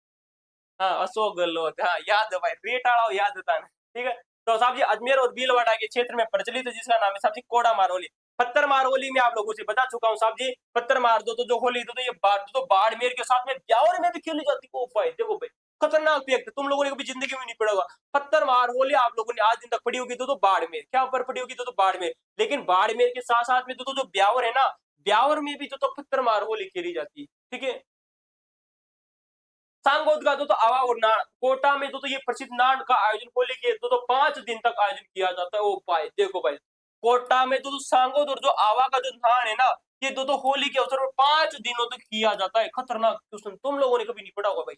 हाँ, अशोक गहलोत। हाँ याद है भाई, रेटाड़ा याद होता है। ठीक है, तो साहब जी अजमेर और भीलवाड़ा के क्षेत्र में प्रचलित है जिसका नाम है साहब जी कोड़ा मार होली। पत्थर मार होली में आप लोगों से बता चुका हूँ साहब जी, पत्थर मार दो तो जो होली दो तो ये तो बाड़मेर के साथ में ब्यावर में भी खेली जाती है। ओ भाई देखो भाई, खतरनाक फैक्ट, तुम लोगों ने कभी जिंदगी में नहीं पढ़ा होगा। पत्थर मार होली आप लोगों ने आज दिन तक पढ़ी होगी तो बाड़मेर, क्या ऊपर पढ़ी होगी तो बाड़मेर, लेकिन बाड़मेर के साथ साथ में जो ब्यावर है ना, ब्यावर में भी तो पत्थर मार होली खेली जाती है। ठीक है, सांगोद का तो आवा और नाड़, कोटा में तो ये प्रसिद्ध नाड़ का आयोजन होली के तो 5 दिन तक आयोजन किया जाता है। ओ भाई देखो भाई, कोटा में तो सांगोद और जो आवा का जो नाड़ है ना, ये तो होली के अवसर पर 5 दिनों तक किया जाता है। खतरनाक क्वेश्चन, तुम लोगों ने कभी नहीं पढ़ा होगा भाई।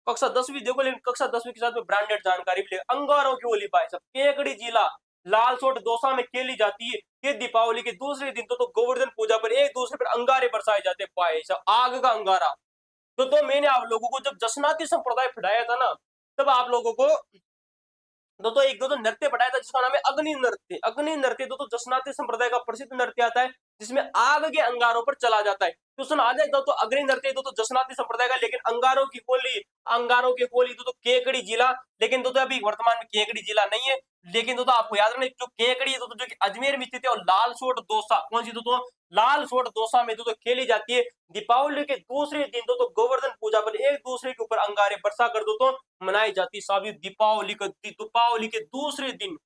कक्षा 10वीं देखो, लेकिन कक्षा 10वीं के साथ में ब्रांडेड जानकारी भी ले। अंगारों की होली भाई साहब केकड़ी जिला लालसोट दौसा में खेली जाती है। ये दीपावली के दूसरे दिन तो गोवर्धन पूजा पर एक दूसरे पर अंगारे बरसाए जाते हैं। भाई साहब आग का अंगारा, तो मैंने आप लोगों को जब जसनाती संप्रदाय पढ़ाया था ना, तब आप लोगों को एक दो नृत्य पढ़ाया था जिसका नाम है अग्नि नृत्य। अग्नि नृत्य जसनाती संप्रदाय का प्रसिद्ध नृत्य आता है जिसमें आग के अंगारों पर चला जाता है। तो सुन आ जाए तो अग्नि नृत्य जसनाती संप्रदाय का, लेकिन अंगारों की होली, अंगारों की होली केकड़ी जिला, लेकिन अभी वर्तमान में केकड़ी जिला नहीं है। लेकिन आपको याद रखना जो केकड़ी जो कि अजमेर में स्थित है, और लालसोट दौसा कौन सी लालसोट दौसा में खेली जाती है। दीपावली के दूसरे दिन गोवर्धन पूजा पर एक दूसरे के ऊपर अंगारे बरसा कर मनाई जाती है। साबित दीपावली के दूसरे दिन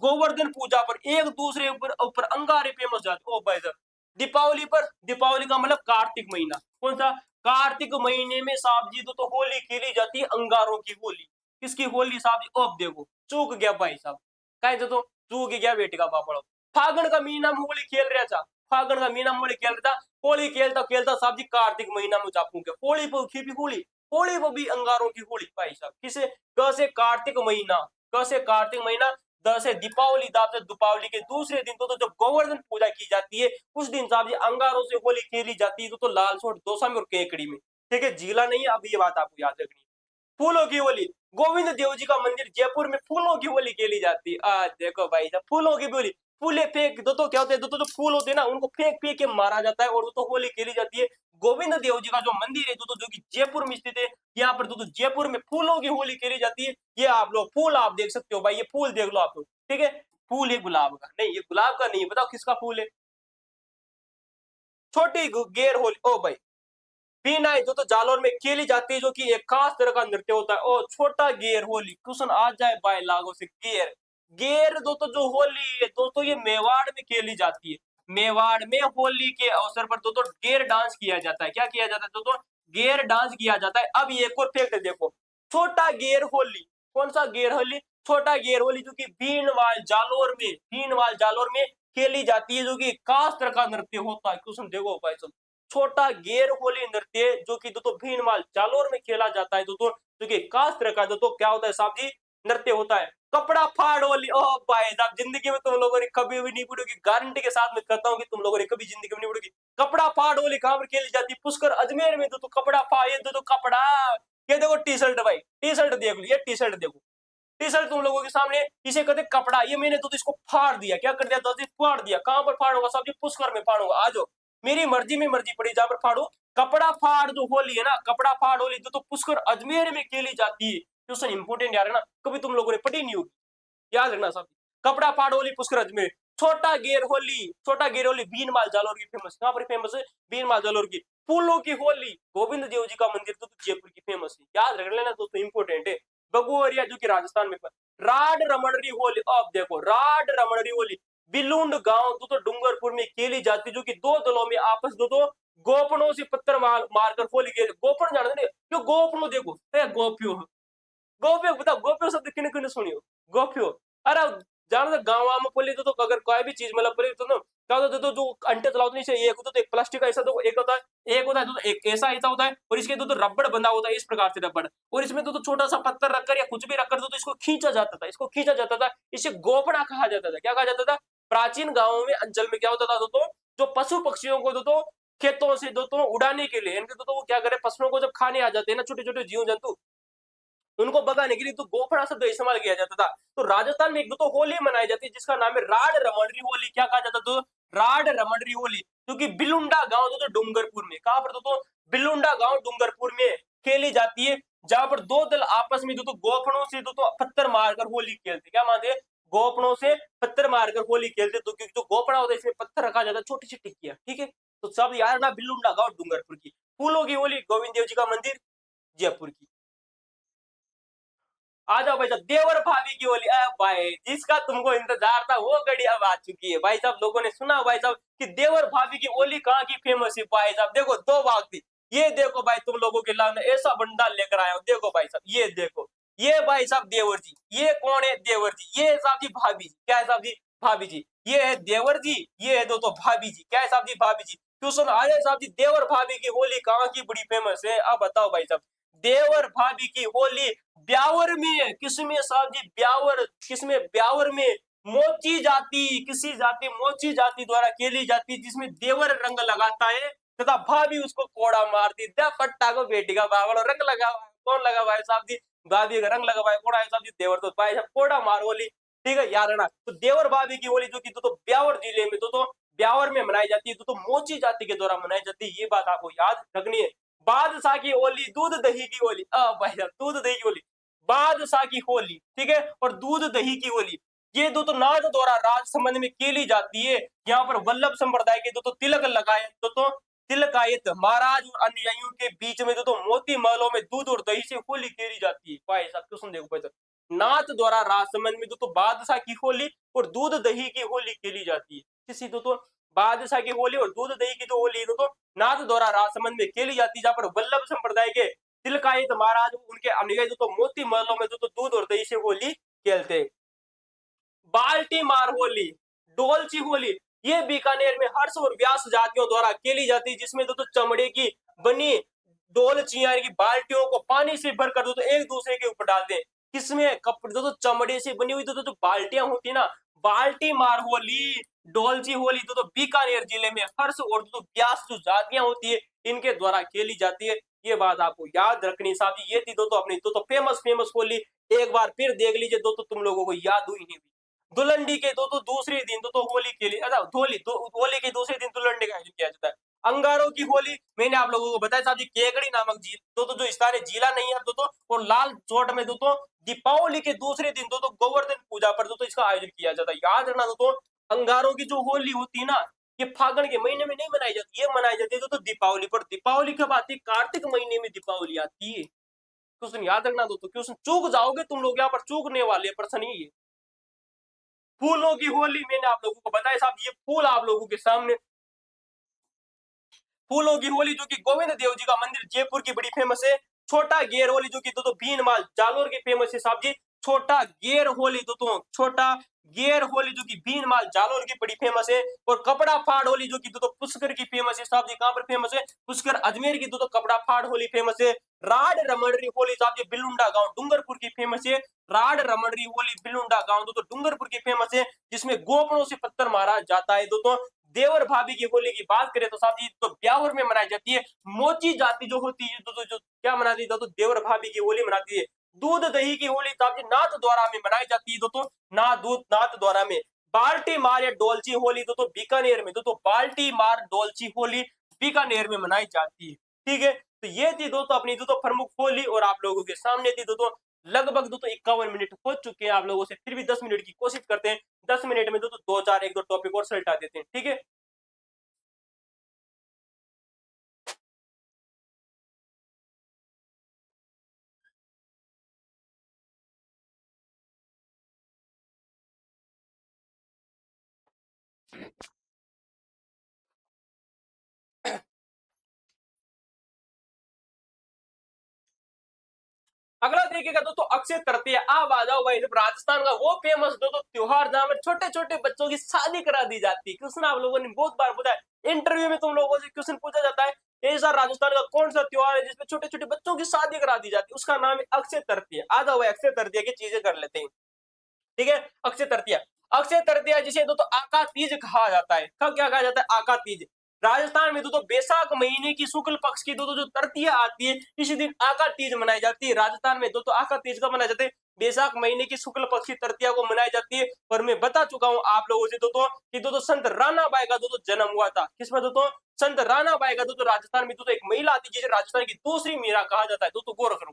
गोवर्धन पूजा पर एक दूसरे ऊपर अंगारे फेमस जाते। ओ भाई साहब दीपावली पर, दीपावली का मतलब कार्तिक महीना, कौन सा? कार्तिक महीने में साहब जी होली खेली जाती है, अंगारों की होली। किसकी होली साहब जी? अब देखो चूक गया भाई साहब, कहे चूक गया बेटे का पापड़। फागण का महीना में होली खेल रहा था, फागण का महीना में होली खेल रहा था। होली खेलता खेलता साहब जी कार्तिक महीना में जापू गया, होली पर खीपी होली, होली पर भी अंगारों की होली। भाई साहब किसे? कैसे? कार्तिक महीना, कैसे? कार्तिक महीना दसे दीपावली दाप दीपावली के दूसरे दिन जब गोवर्धन पूजा की जाती है, उस दिन साहब जी अंगारों से होली खेली जाती है लालसोट दौसा में और केकड़ी में। ठीक है, जिला नहीं है। अब ये बात आपको याद रखनी है। फूलों की होली, गोविंद देव जी का मंदिर जयपुर में फूलों की होली खेली जाती है। देखो भाई साहब फूलों की होली, फूले फेंक दोस्तों क्या होते हैं दोस्तों, जो फूल होते हैं ना उनको फेंक फेंक के मारा जाता है और दोस्तों होली खेली जाती है। गोविंद देव जी का जो मंदिर है दोस्तों, जो कि जयपुर में स्थित है, यहाँ पर दोस्तों जयपुर में फूलों की होली खेली जाती है। ये आप लोग फूल आप देख सकते हो भाई, ये फूल देख लो आप लोग, ठीक है। फूल है गुलाब का, नहीं ये गुलाब का नहीं है, बताओ किसका फूल है? छोटी गेर होली, ओ भाई पीना है जो तो जालौर में खेली जाती है, जो कि एक खास तरह का नृत्य होता है। ओ छोटा गेर होली, क्वेश्चन आ जाए भाई लागो से, गेर गेर दोस्तों जो होली है दोस्तों, ये मेवाड़ में खेली जाती है। मेवाड़ में होली के अवसर पर दोस्तों गेर डांस किया जाता है। क्या किया जाता है दोस्तों? गेर डांस किया जाता है। अब ये एक और फैक्ट देखो, छोटा गेर होली, कौन सा गेर होली? छोटा गेर होली, जो कि भीनवाल जालोर में खेली जाती है, जो कि खास तरह का नृत्य होता है। क्वेश्चन देखो भाई साहब, छोटा गेर होली नृत्य जो कि दोस्तों भीनमाल जालोर में खेला जाता है दोस्तों, जो कि खास तरह का दोस्तों क्या होता है साहब जी? नृत्य होता है। कपड़ा फाड़ होली, ओह भाई साहब जिंदगी में तुम लोगों ने कभी भी नहीं पढ़ोगी, गारंटी के साथ मैं कहता हूँ कि तुम लोगों ने कभी जिंदगी में नहीं पढ़ोगी। कपड़ा फाड़ होली कहां पर खेली जाती है? पुष्कर अजमेर में दोस्तों कपड़ा फाड़, ये दोस्तों कपड़ा, ये देखो टी शर्ट भाई, टी शर्ट देख लो, ये टी शर्ट देखो, टी शर्ट तुम लोगों के सामने, इसे कहते कपड़ा। ये मैंने तो इसको फाड़ दिया, क्या कर दिया दोस्तों? फाड़ दिया। कहां पर फाड़ूंगा साहब जी? पुष्कर में फाड़ूंगा। आ जाओ, मेरी मर्जी में मर्जी पड़ी, जहां पर फाड़ू। कपड़ा फाड़ जो होली है ना, कपड़ा फाड़ होली तो पुष्कर अजमेर में खेली जाती है। क्वेश्चन इंपोर्टेंट यार है ना, कभी तुम लोगों ने पढ़ी नहीं होगी, याद रखना साहब। कपड़ा फाड़ होली पुष्कर अजमेर। छोटा गेर होली, छोटा गेर होली भीनमाल जालोर की फेमस, कहां पर फेमस है? भीनमाल जालोर की। फूलों की होली, गोविंद देव जी का मंदिर तो जयपुर की फेमस है, याद रख लेना दोस्तों, इंपोर्टेंट है। बगुवरिया जो कि राजस्थान में। राड रमणरी होली, अब देखो राड रमणरी होली बिलुंड गांव तो डूंगरपुर में खेली जाती, जो कि दो दलों में आपस दो गोपनों से पत्थर मारकर होली खेली। गोपन जानते जो गोपनो देखो, गोपियो, गोपियो बताओ, गोपियो शब्द किने किने सुनियो? गोपियो, अरे जानो तो गाँव में पहले तो अगर कोई भी चीज मतलब पहले तो क्या होता है तो जो अंटे चलाते नहीं से, एक होता है तो एक प्लास्टिक का ऐसा, तो एक होता है, एक होता है तो एक ऐसा ऐसा होता है, और इसके तो रबड़ बंधा होता है, इस प्रकार से रबड़, और इसमें तो छोटा सा पत्थर रखकर या कुछ भी रखकर तो इसको खींचा जाता था, इसको खींचा जाता था। इसे गोपड़ा कहा जाता था। क्या कहा जाता था? प्राचीन गाँवों में अंचल में क्या होता था दोस्तों, जो पशु पक्षियों को दोस्तों खेतों से दोस्तों उड़ाने के लिए, इनके दोस्तों वो क्या करे, पशुओं को जब खाने आ जाते हैं ना छोटे छोटे जीव जंतु, उनको भगाने के लिए तो गोफड़ा शब्द इस्तेमाल किया जाता था। तो राजस्थान में एक तो होली मनाई जाती है जिसका नाम है राड रमणरी होली। क्या कहा जाता तो? राड रमणरी होली, क्योंकि बिलुंडा गांव तो डूंगरपुर में, कहां पर तो बिलुंडा गांव डूंगरपुर में खेली जाती है, जहां पर दो दल आपस में तो गोफड़ों से तो पत्थर मारकर होली खेलते। क्या मानते? गोफड़ों से पत्थर मारकर होली खेलते, तो क्योंकि जो गोफड़ा होता है इसमें पत्थर रखा जाता है, छोटी सी टिक्कियां, ठीक है। तो सब यार ना, बिलुंडा गांव डूंगरपुर की। फूलों की होली, गोविंद देव जी का मंदिर जयपुर की। आ जाओ भाई साहब, देवर भाभी की होली। भाई जिसका तुमको इंतजार था वो घड़ी अब आ चुकी है भाई साहब। लोगों ने सुना भाई साहब कि देवर भाभी की होली कहाँ की फेमस है भाई साहब। देखो दो भाग थी, ये देखो भाई तुम लोगों के लाने ऐसा बंडल लेकर आया हूं, देखो भाई साहब, ये देखो, ये भाई साहब देवर जी। ये कौन है? देवर जी। ये है साहब जी भाभी जी। क्या है साहब जी? भाभी जी। ये है देवर जी, ये है तो भाभी जी। क्या है साहब जी? भाभी जी। क्वेश्चन आ जाए साहब जी, देवर भाभी की होली कहाँ की बड़ी फेमस है? अब बताओ भाई साहब। देवर भाभी की होली ब्यावर में, किसमें साहब जी? ब्यावर, किसमें? ब्यावर में मोची जाति, किसी जाति मोची जाति द्वारा खेली जाती, जिसमें देवर रंग लगाता है तथा भाभी उसको कोड़ा मारती। दे फट्टा को बेटी का बावल रंग लगा हुआ है। कौन लगा हुआ है साहब जी? भाभी का रंग लगा हुआ है, कोड़ा है साहब जी। देवर तो भाई साहब कोड़ा मार होली, ठीक है यार है ना। तो देवर भाभी की होली जो की तो ब्यावर जिले में तो ब्यावर में मनाई जाती है, तो मोची जाति के द्वारा मनाई जाती है। ये बात आपको याद रखनी है। बादशाह की होली, दूध दही की होली, भाई साहब दूध दही की होली, बादशाह की होली, ठीक है, और दूध दही की होली, ये दो तो नाथ द्वारा राजसमंद में खेली जाती है। यहाँ पर वल्लभ संप्रदाय के दो तिलक लगाए, तिलकायत महाराज और अनुयायियों के बीच में दो मोती महलों में दूध और दही से होली खेली जाती है। भाई साहब क्यों सुन देखो भाई साहब, नाथ द्वारा राजसमंद में दो बादशाह की होली और दूध दही की होली खेली जाती है। किसी दो बादशाह की होली और दूध दही की जो होली तो नाथ द्वारा राजसमंद में खेली जाती है, जहाँ पर वल्लभ संप्रदाय के तिलकायत महाराज उनके अनुयायी तो मोती महलों में तो दूध और दही से होली खेलते। बाल्टी मार होली, डोलची होली, ये बीकानेर में हर्ष और व्यास जातियों द्वारा खेली जाती है, जिसमें तो चमड़े की बनी डोलचियां की बाल्टियों को पानी से भरकर तो एक दूसरे के ऊपर डालते हैं। किसमें? कपड़े तो चमड़े से बनी हुई तो बाल्टियां होती है ना। बाल्टी मार होली, डोलची होली तो बीकानेर जिले में हर्ष और तो व्यास जो जातियां होती है इनके द्वारा खेली जाती है। ये बात आपको याद रखनी साहब जी। ये थी दो अपनी दो फेमस फेमस होली। एक बार फिर देख लीजिए, दो तुम लोगों को याद हुई नहीं हुई। धुलंडी के दो तो दूसरे दिन तो होली के लिए, अच्छा होली के दूसरे दिन धुलंडी का आयोजन किया जाता है। अंगारों की होली मैंने आप लोगों को बताया साहब जी, केकड़ी नामक झील तो जो स्थानीय जिला नहीं है तो और लाल चोट में तो दीपावली के दूसरे दिन तो गोवर्धन पूजा पर तो इसका आयोजन किया जाता है। याद रखना तो अंगारों की जो होली होती है ना, ये फागुन के महीने में नहीं मनाई जाती, ये मनाई जाती है तो दीपावली पर। दीपावली कब आती है? कार्तिक महीने में दीपावली आती है। क्वेश्चन याद रखना दोस्तों, क्वेश्चन चूक जाओगे तुम लोग, यहाँ पर चूकने वाले प्रश्न ही है। फूलों की होली मैंने आप लोगों को बताया साहब, ये फूल आप लोगों के सामने, फूलों की होली जो कि गोविंद देव जी का मंदिर जयपुर की बड़ी फेमस है। छोटा गेर होली जो कि तो भीनमाल जालोर की फेमस है साहब जी। छोटा गेर होली तो छोटा गेर होली जो कि भीनमाल जालोर की बड़ी फेमस है। और कपड़ा फाड़ होली जो कि तो पुष्कर की फेमस है साहब जी। कहां पर फेमस है? पुष्कर अजमेर की तो कपड़ा फाड़ होली फेमस है। राड रमणरी होली साहब जी बिलुंडा गांव डूंगरपुर की फेमस है। राड रमणरी होली बिलुंडा गांव तो डूंगरपुर की फेमस है, जिसमें गोपड़ों से पत्थर मारा जाता है। तो देवर भाभी की होली की बात करें तो साहब जी तो ब्यावर में मनाई जाती है। मोची जाति जो होती है जो क्या मनाती है तो देवर भाभी की होली मनाती है। दूध दही की होली साहब जी नाथ द्वारा में मनाई जाती है। तो ना दूध नाथ द्वारा में। बाल्टी मार या डोलची होली तो बीकानेर में तो बाल्टी मार डोलची होली बीकानेर में मनाई जाती है। ठीक है, तो ये थी दोस्तों अपनी दोस्तों प्रमुख होली और आप लोगों के सामने थी दोस्तों। लगभग दोस्तों 51 मिनट हो चुके हैं आप लोगों से, फिर भी 10 मिनट की कोशिश करते हैं। 10 मिनट में दोस्तों दो चार एक दो टॉपिक और सल्टा देते हैं। ठीक है, अगला देखिएगा दोस्तों अक्षय तृतीया। अब आ जाओ भाई, जब राजस्थान का वो फेमस दोस्तों त्योहार जहां पर छोटे छोटे बच्चों की शादी करा दी जाती है। क्वेश्चन आप लोगों ने बहुत बार पूछा है, इंटरव्यू में तुम लोगों से क्वेश्चन पूछा जाता है, ऐसा राजस्थान का कौन सा त्योहार है जिसमें छोटे छोटे बच्चों की शादी करा दी जाती है? उसका नाम है अक्षय तृतीया। आ जाओ भाई, अक्षय तृतीया की चीजें कर लेते हैं। ठीक है, अक्षय तृतीया। अक्षय तृतीया जिसे दोस्तों आका तीज कहा जाता है। कब क्या कहा जाता है? आका तीज। राजस्थान में दोस्तों बैसाख महीने की शुक्ल पक्ष की दोस्तों जो तृतीया आती है, इसी दिन आका तीज मनाई जाती है। राजस्थान में दोस्तों आका तीज कब मनाई जाती है? बैसाख महीने की शुक्ल पक्ष की तृतीया को मनाई जाती है। और मैं बता चुका हूं आप लोगों से दोस्तों कि दोस्तों संत राणा बाई का दोस्तों जन्म हुआ था। किसमें दोस्तों? संत राणा बाई का दोस्तों राजस्थान में दोस्तों एक महिला आती है जिसे राजस्थान की दूसरी मीरा कहा जाता है। दोस्तों गौर करो,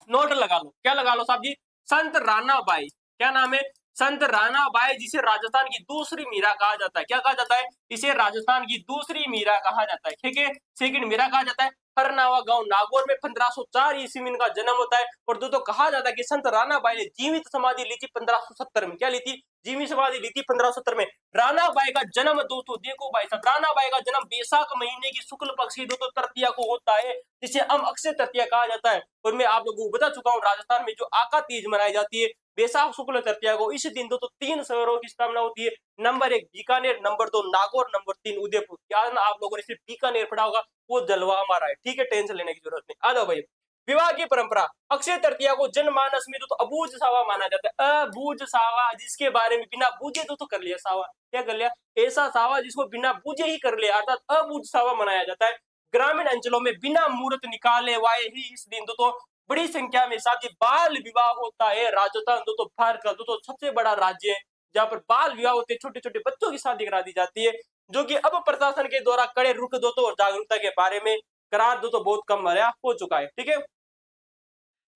नोट लगा लो, क्या लगा लो साहब जी? संत राणा बाई। क्या नाम है? संत राणा बाई, जिसे राजस्थान की दूसरी मीरा कहा जाता है। क्या कहा जाता है? इसे राजस्थान की दूसरी मीरा कहा जाता है। ठीक है, सेकंड मीरा कहा जाता है। हरनावा गांव नागौर में 1504 ईस्वी में इनका जन्म होता है। और दोस्तों कहा जाता है कि संत राणा बाई ने जीवित समाधि ली थी 1570 में। क्या ली थी? जीवित समाधि ली थी 1570 में। राणा बाई का जन्म दोस्तों देखो भाई साहब, राणा बाई का जन्म बैसाख महीने की शुक्ल पक्ष की दोस्तों तृतीया को होता है, जिसे हम अक्षय तृतीया कहा जाता है। और मैं आप लोगों को बता चुका हूँ राजस्थान में जो आका तीज मनाई जाती है बैसाख शुक्ल तृतीया को, इसी दिन तो तीन शहरों की स्थापना होती है। Number 1 Bikaner, number 2 Nagaur, number 3 Udaipur. याद ना आप लोगों ने सिर्फ बीकानेर पढ़ा होगा, वो जलवा हमारा है। ठीक है, टेंशन लेने की जरूरत नहीं। आ जाओ भाई, विवाह की परंपरा। अक्षय तृतीया को जनमानस में तो अबूझ सावा माना जाता है। अबूझ सावा, जिसके बारे में बिना बूझे तो कर लिया सावा। क्या कर लिया? ऐसा सावा जिसको बिना बूझे ही कर लिया, अर्थात अबूझ सावा मनाया जाता है। ग्रामीण अंचलों में बिना मुहूर्त निकाले वाए ही इस दिन तो बड़ी संख्या में साथ ही बाल विवाह होता है। राजस्थान तो भारत का तो सबसे बड़ा राज्य है जहाँ पर बाल विवाह होते हैं, छोटे छोटे बच्चों की शादी करा दी जाती है, जो कि अब प्रशासन के द्वारा कड़े रुख और जागरूकता के बारे में करार बहुत कम हो चुका है। ठीक है,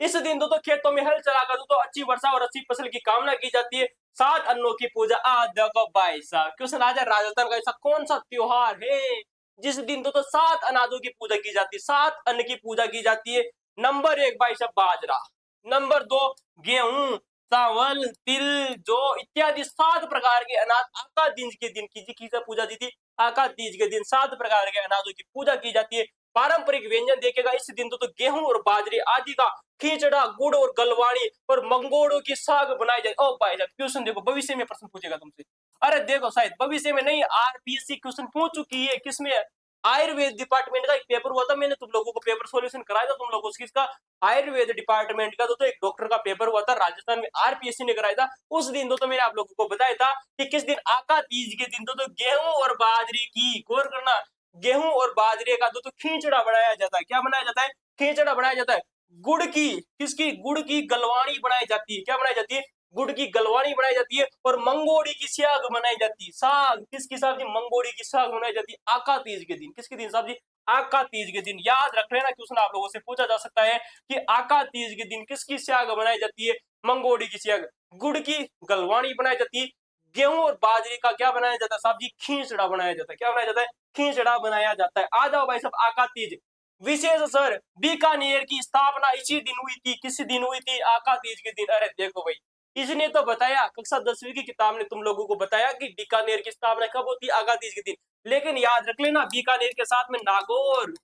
इस दिन खेतों में हल चलाकर अच्छी वर्षा और अच्छी फसल की कामना की जाती है। सात अन्नों की पूजा। आज देखो भाई साहब, क्वेश्चन आ जाए राजस्थान का ऐसा कौन सा त्योहार है जिस दिन सात अनाजों की पूजा की जाती है, सात अन्न की पूजा की जाती है? नंबर 1 भाई साहब बाजरा, नंबर 2 गेहूं, चावल, तिल, जौ इत्यादि 7 प्रकार के अनाज आका तीज के दिन की पूजा की थी। आका तीज के दिन 7 प्रकार के अनाजों की पूजा की जाती है। पारंपरिक व्यंजन देखेगा इस दिन तो गेहूं और बाजरे आदि का खींचड़ा, गुड़ और गलवाणी और मंगोड़ों की साग बनाई जाए। ओ भाई साहब, क्वेश्चन देखो, भविष्य में प्रश्न पूछेगा तुमसे। अरे देखो, शायद भविष्य में नहीं, आरपीएससी क्वेश्चन पूछ चुकी है। किसमें? आयुर्वेद डिपार्टमेंट का एक पेपर हुआ था, मैंने तुम लोगों को पेपर सॉल्यूशन कराया था तुम लोगों को। किसका? आयुर्वेद डिपार्टमेंट का एक डॉक्टर का पेपर हुआ था राजस्थान में, आरपीएससी ने कराया था। उस दिन मैंने आप लोगों को बताया था कि किस दिन आका तीज के दिन गेहूं और बाजरे की, गौर करना, गेहूं और बाजरे का खींचड़ा बनाया जाता है। क्या बनाया जाता है? खींचड़ा बनाया जाता है। गुड़ की, किसकी? गुड़ की गलवाणी बनाई जाती है। क्या बनाई जाती है? गुड़ की गलवानी बनाई जाती है और मंगोड़ी की साग बनाई जाती है। साग किसकी साग जी? मंगोड़ी की साग बनाई जाती है आका तीज के दिन। किसके दिन साहब जी? आका तीज के दिन। याद रख लेना, क्वेश्चन आप लोगों से पूछा जा सकता है कि आका तीज के दिन किसकी साग बनाई जाती है? मंगोड़ी की साग। गुड़ की गलवानी बनाई जाती है। गेहूं और बाजरे का क्या बनाया जाता है साहब जी? खींचड़ा बनाया जाता है। क्या बनाया जाता है? खींचड़ा बनाया जाता है। आ जाओ भाई साहब, आका तीज विशेष सर, बीकानेर की स्थापना इसी दिन हुई थी। किस दिन हुई थी? आका तीज के दिन। अरे देखो भाई, इसने तो बताया, कक्षा 10वीं की किताब ने तुम लोगों को बताया कि बीकानेर की स्थापना कब होती है? आका तीज के दिन। लेकिन याद रख लेना, बीकानेर के साथ में नागौर,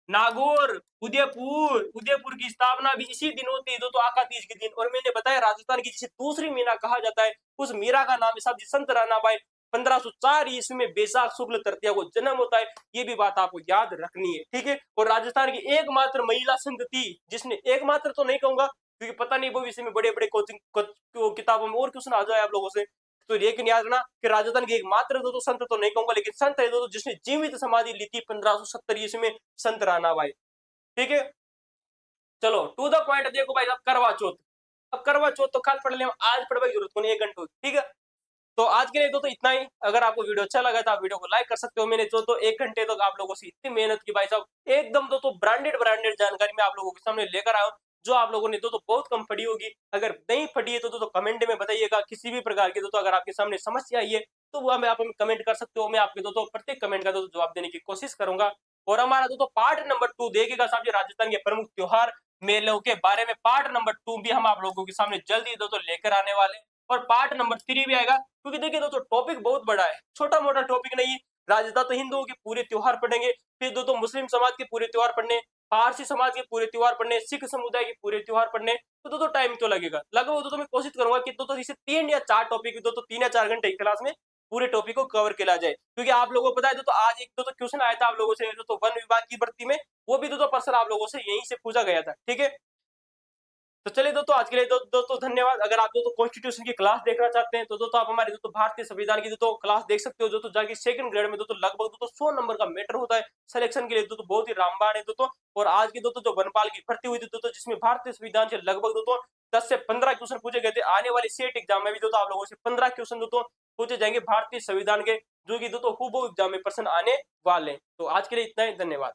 नागौर, उदयपुर की स्थापना भी इसी दिन होती है, तो आका तीज के दिन। और मैंने बताया राजस्थान की जिसे दूसरी मीना कहा जाता है, उस मीरा का नाम है साहब जी संत रानाबाई। 1504 ईस्वी में बैसाख शुक्ल तृतीया को जन्म होता है। ये भी बात आपको याद रखनी है, ठीक है। और राजस्थान की एकमात्र महिला संत थी जिसने, एकमात्र तो नहीं कहूंगा क्योंकि पता नहीं भविष्य में बड़े बड़े कोचिंग किताबों में और क्वेश्चन आ जाए आप लोगों से, तो लेकिन याद रखना कि राजस्थान की एकमात्र तो संत तो नहीं कहूंगा, लेकिन संत है तो जिसने जीवित समाधि ली थी 1570 ईस्वी में, संत रानाबाई। ठीक है, चलो टू द पॉइंट। देखो भाई साहब, करवा चौथ। अब करवा चौथ तो कल पढ़ ले, आज पढ़ने की जरूरत को नहीं, 1 घंटे। ठीक है, तो आज के लिए तो इतना ही। अगर आपको वीडियो अच्छा लगा तो आप वीडियो को लाइक कर सकते हो। मैंने तो 1 घंटे तक आप लोगों से इतनी मेहनत की भाई साहब, एकदम तो ब्रांडेड ब्रांडेड जानकारी मैं आप लोगों के सामने लेकर आया हूं, जो आप लोगों ने तो बहुत कम पढ़ी होगी। अगर नहीं पढ़ी है तो कमेंट में बताइएगा। किसी भी प्रकार की तो अगर आपके सामने समस्या आई है तो वो आप हमें कमेंट कर सकते हो। मैं आपके तो प्रत्येक कमेंट का तो जवाब देने की कोशिश करूंगा। और हमारा तो पार्ट नंबर 2 देखिएगा साहब जी, राजस्थान के प्रमुख त्योहार मेलों के बारे में पार्ट नंबर 2 भी हम आप लोगों के सामने जल्दी तो लेकर आने वाले हैं। और पार्ट नंबर 3 भी आएगा, क्योंकि देखिए दोस्तों टॉपिक बहुत बड़ा है, छोटा मोटा टॉपिक नहीं है। राजस्थान तो हिंदुओं के पूरे त्योहार पढ़ेंगे, फिर दोस्तों मुस्लिम समाज के पूरे त्योहार पढ़ने, पारसी समाज के पूरे त्योहार पढ़ने, सिख समुदाय के पूरे त्योहार पढ़ने, तो दोस्तों टाइम तो लगेगा। लगभग मैं कोशिश करूंगा कि दोस्तों इसे 3 या 4 टॉपिक, दोस्तों 3 या 4 घंटे की क्लास में पूरे टॉपिक को कवर किया जाए। क्योंकि आप लोगों को पता है दोस्तों, आज एक तो क्वेश्चन आया था आप लोगों से दोस्तों वन विभाग की भर्ती में, वो भी दोस्तों पर्सन आप लोगों से यहीं से पूछा गया था। ठीक है, तो चलिए दोस्तों आज के लिए दोस्तों धन्यवाद। अगर आप दोस्तों कॉन्स्टिट्यूशन की क्लास देखना चाहते हैं तो दोस्तों आप हमारे दोस्तों भारतीय संविधान की दोस्तों क्लास देख सकते हो, दोस्तों जाके सेकंड ग्रेड में दोस्तों लगभग दोस्तों 100 नंबर का मैटर होता है सिलेक्शन के लिए, दोस्तों बहुत ही रामबाण है दोस्तों। और आज की दोस्तों जो वनपाल की भर्ती हुई थी दोस्तों, जिसमें भारतीय संविधान से लगभग दोस्तों 10 से 15 क्वेश्चन पूछे गए थे। आने वाले सेट एग्जाम में भी दोस्तों आप लोगों से 15 क्वेश्चन दोस्तों पूछे जाएंगे भारतीय संविधान के, जो कि दोस्तों हूबहू एग्जाम में प्रश्न आने वाले हैं। तो आज के लिए इतना ही, धन्यवाद।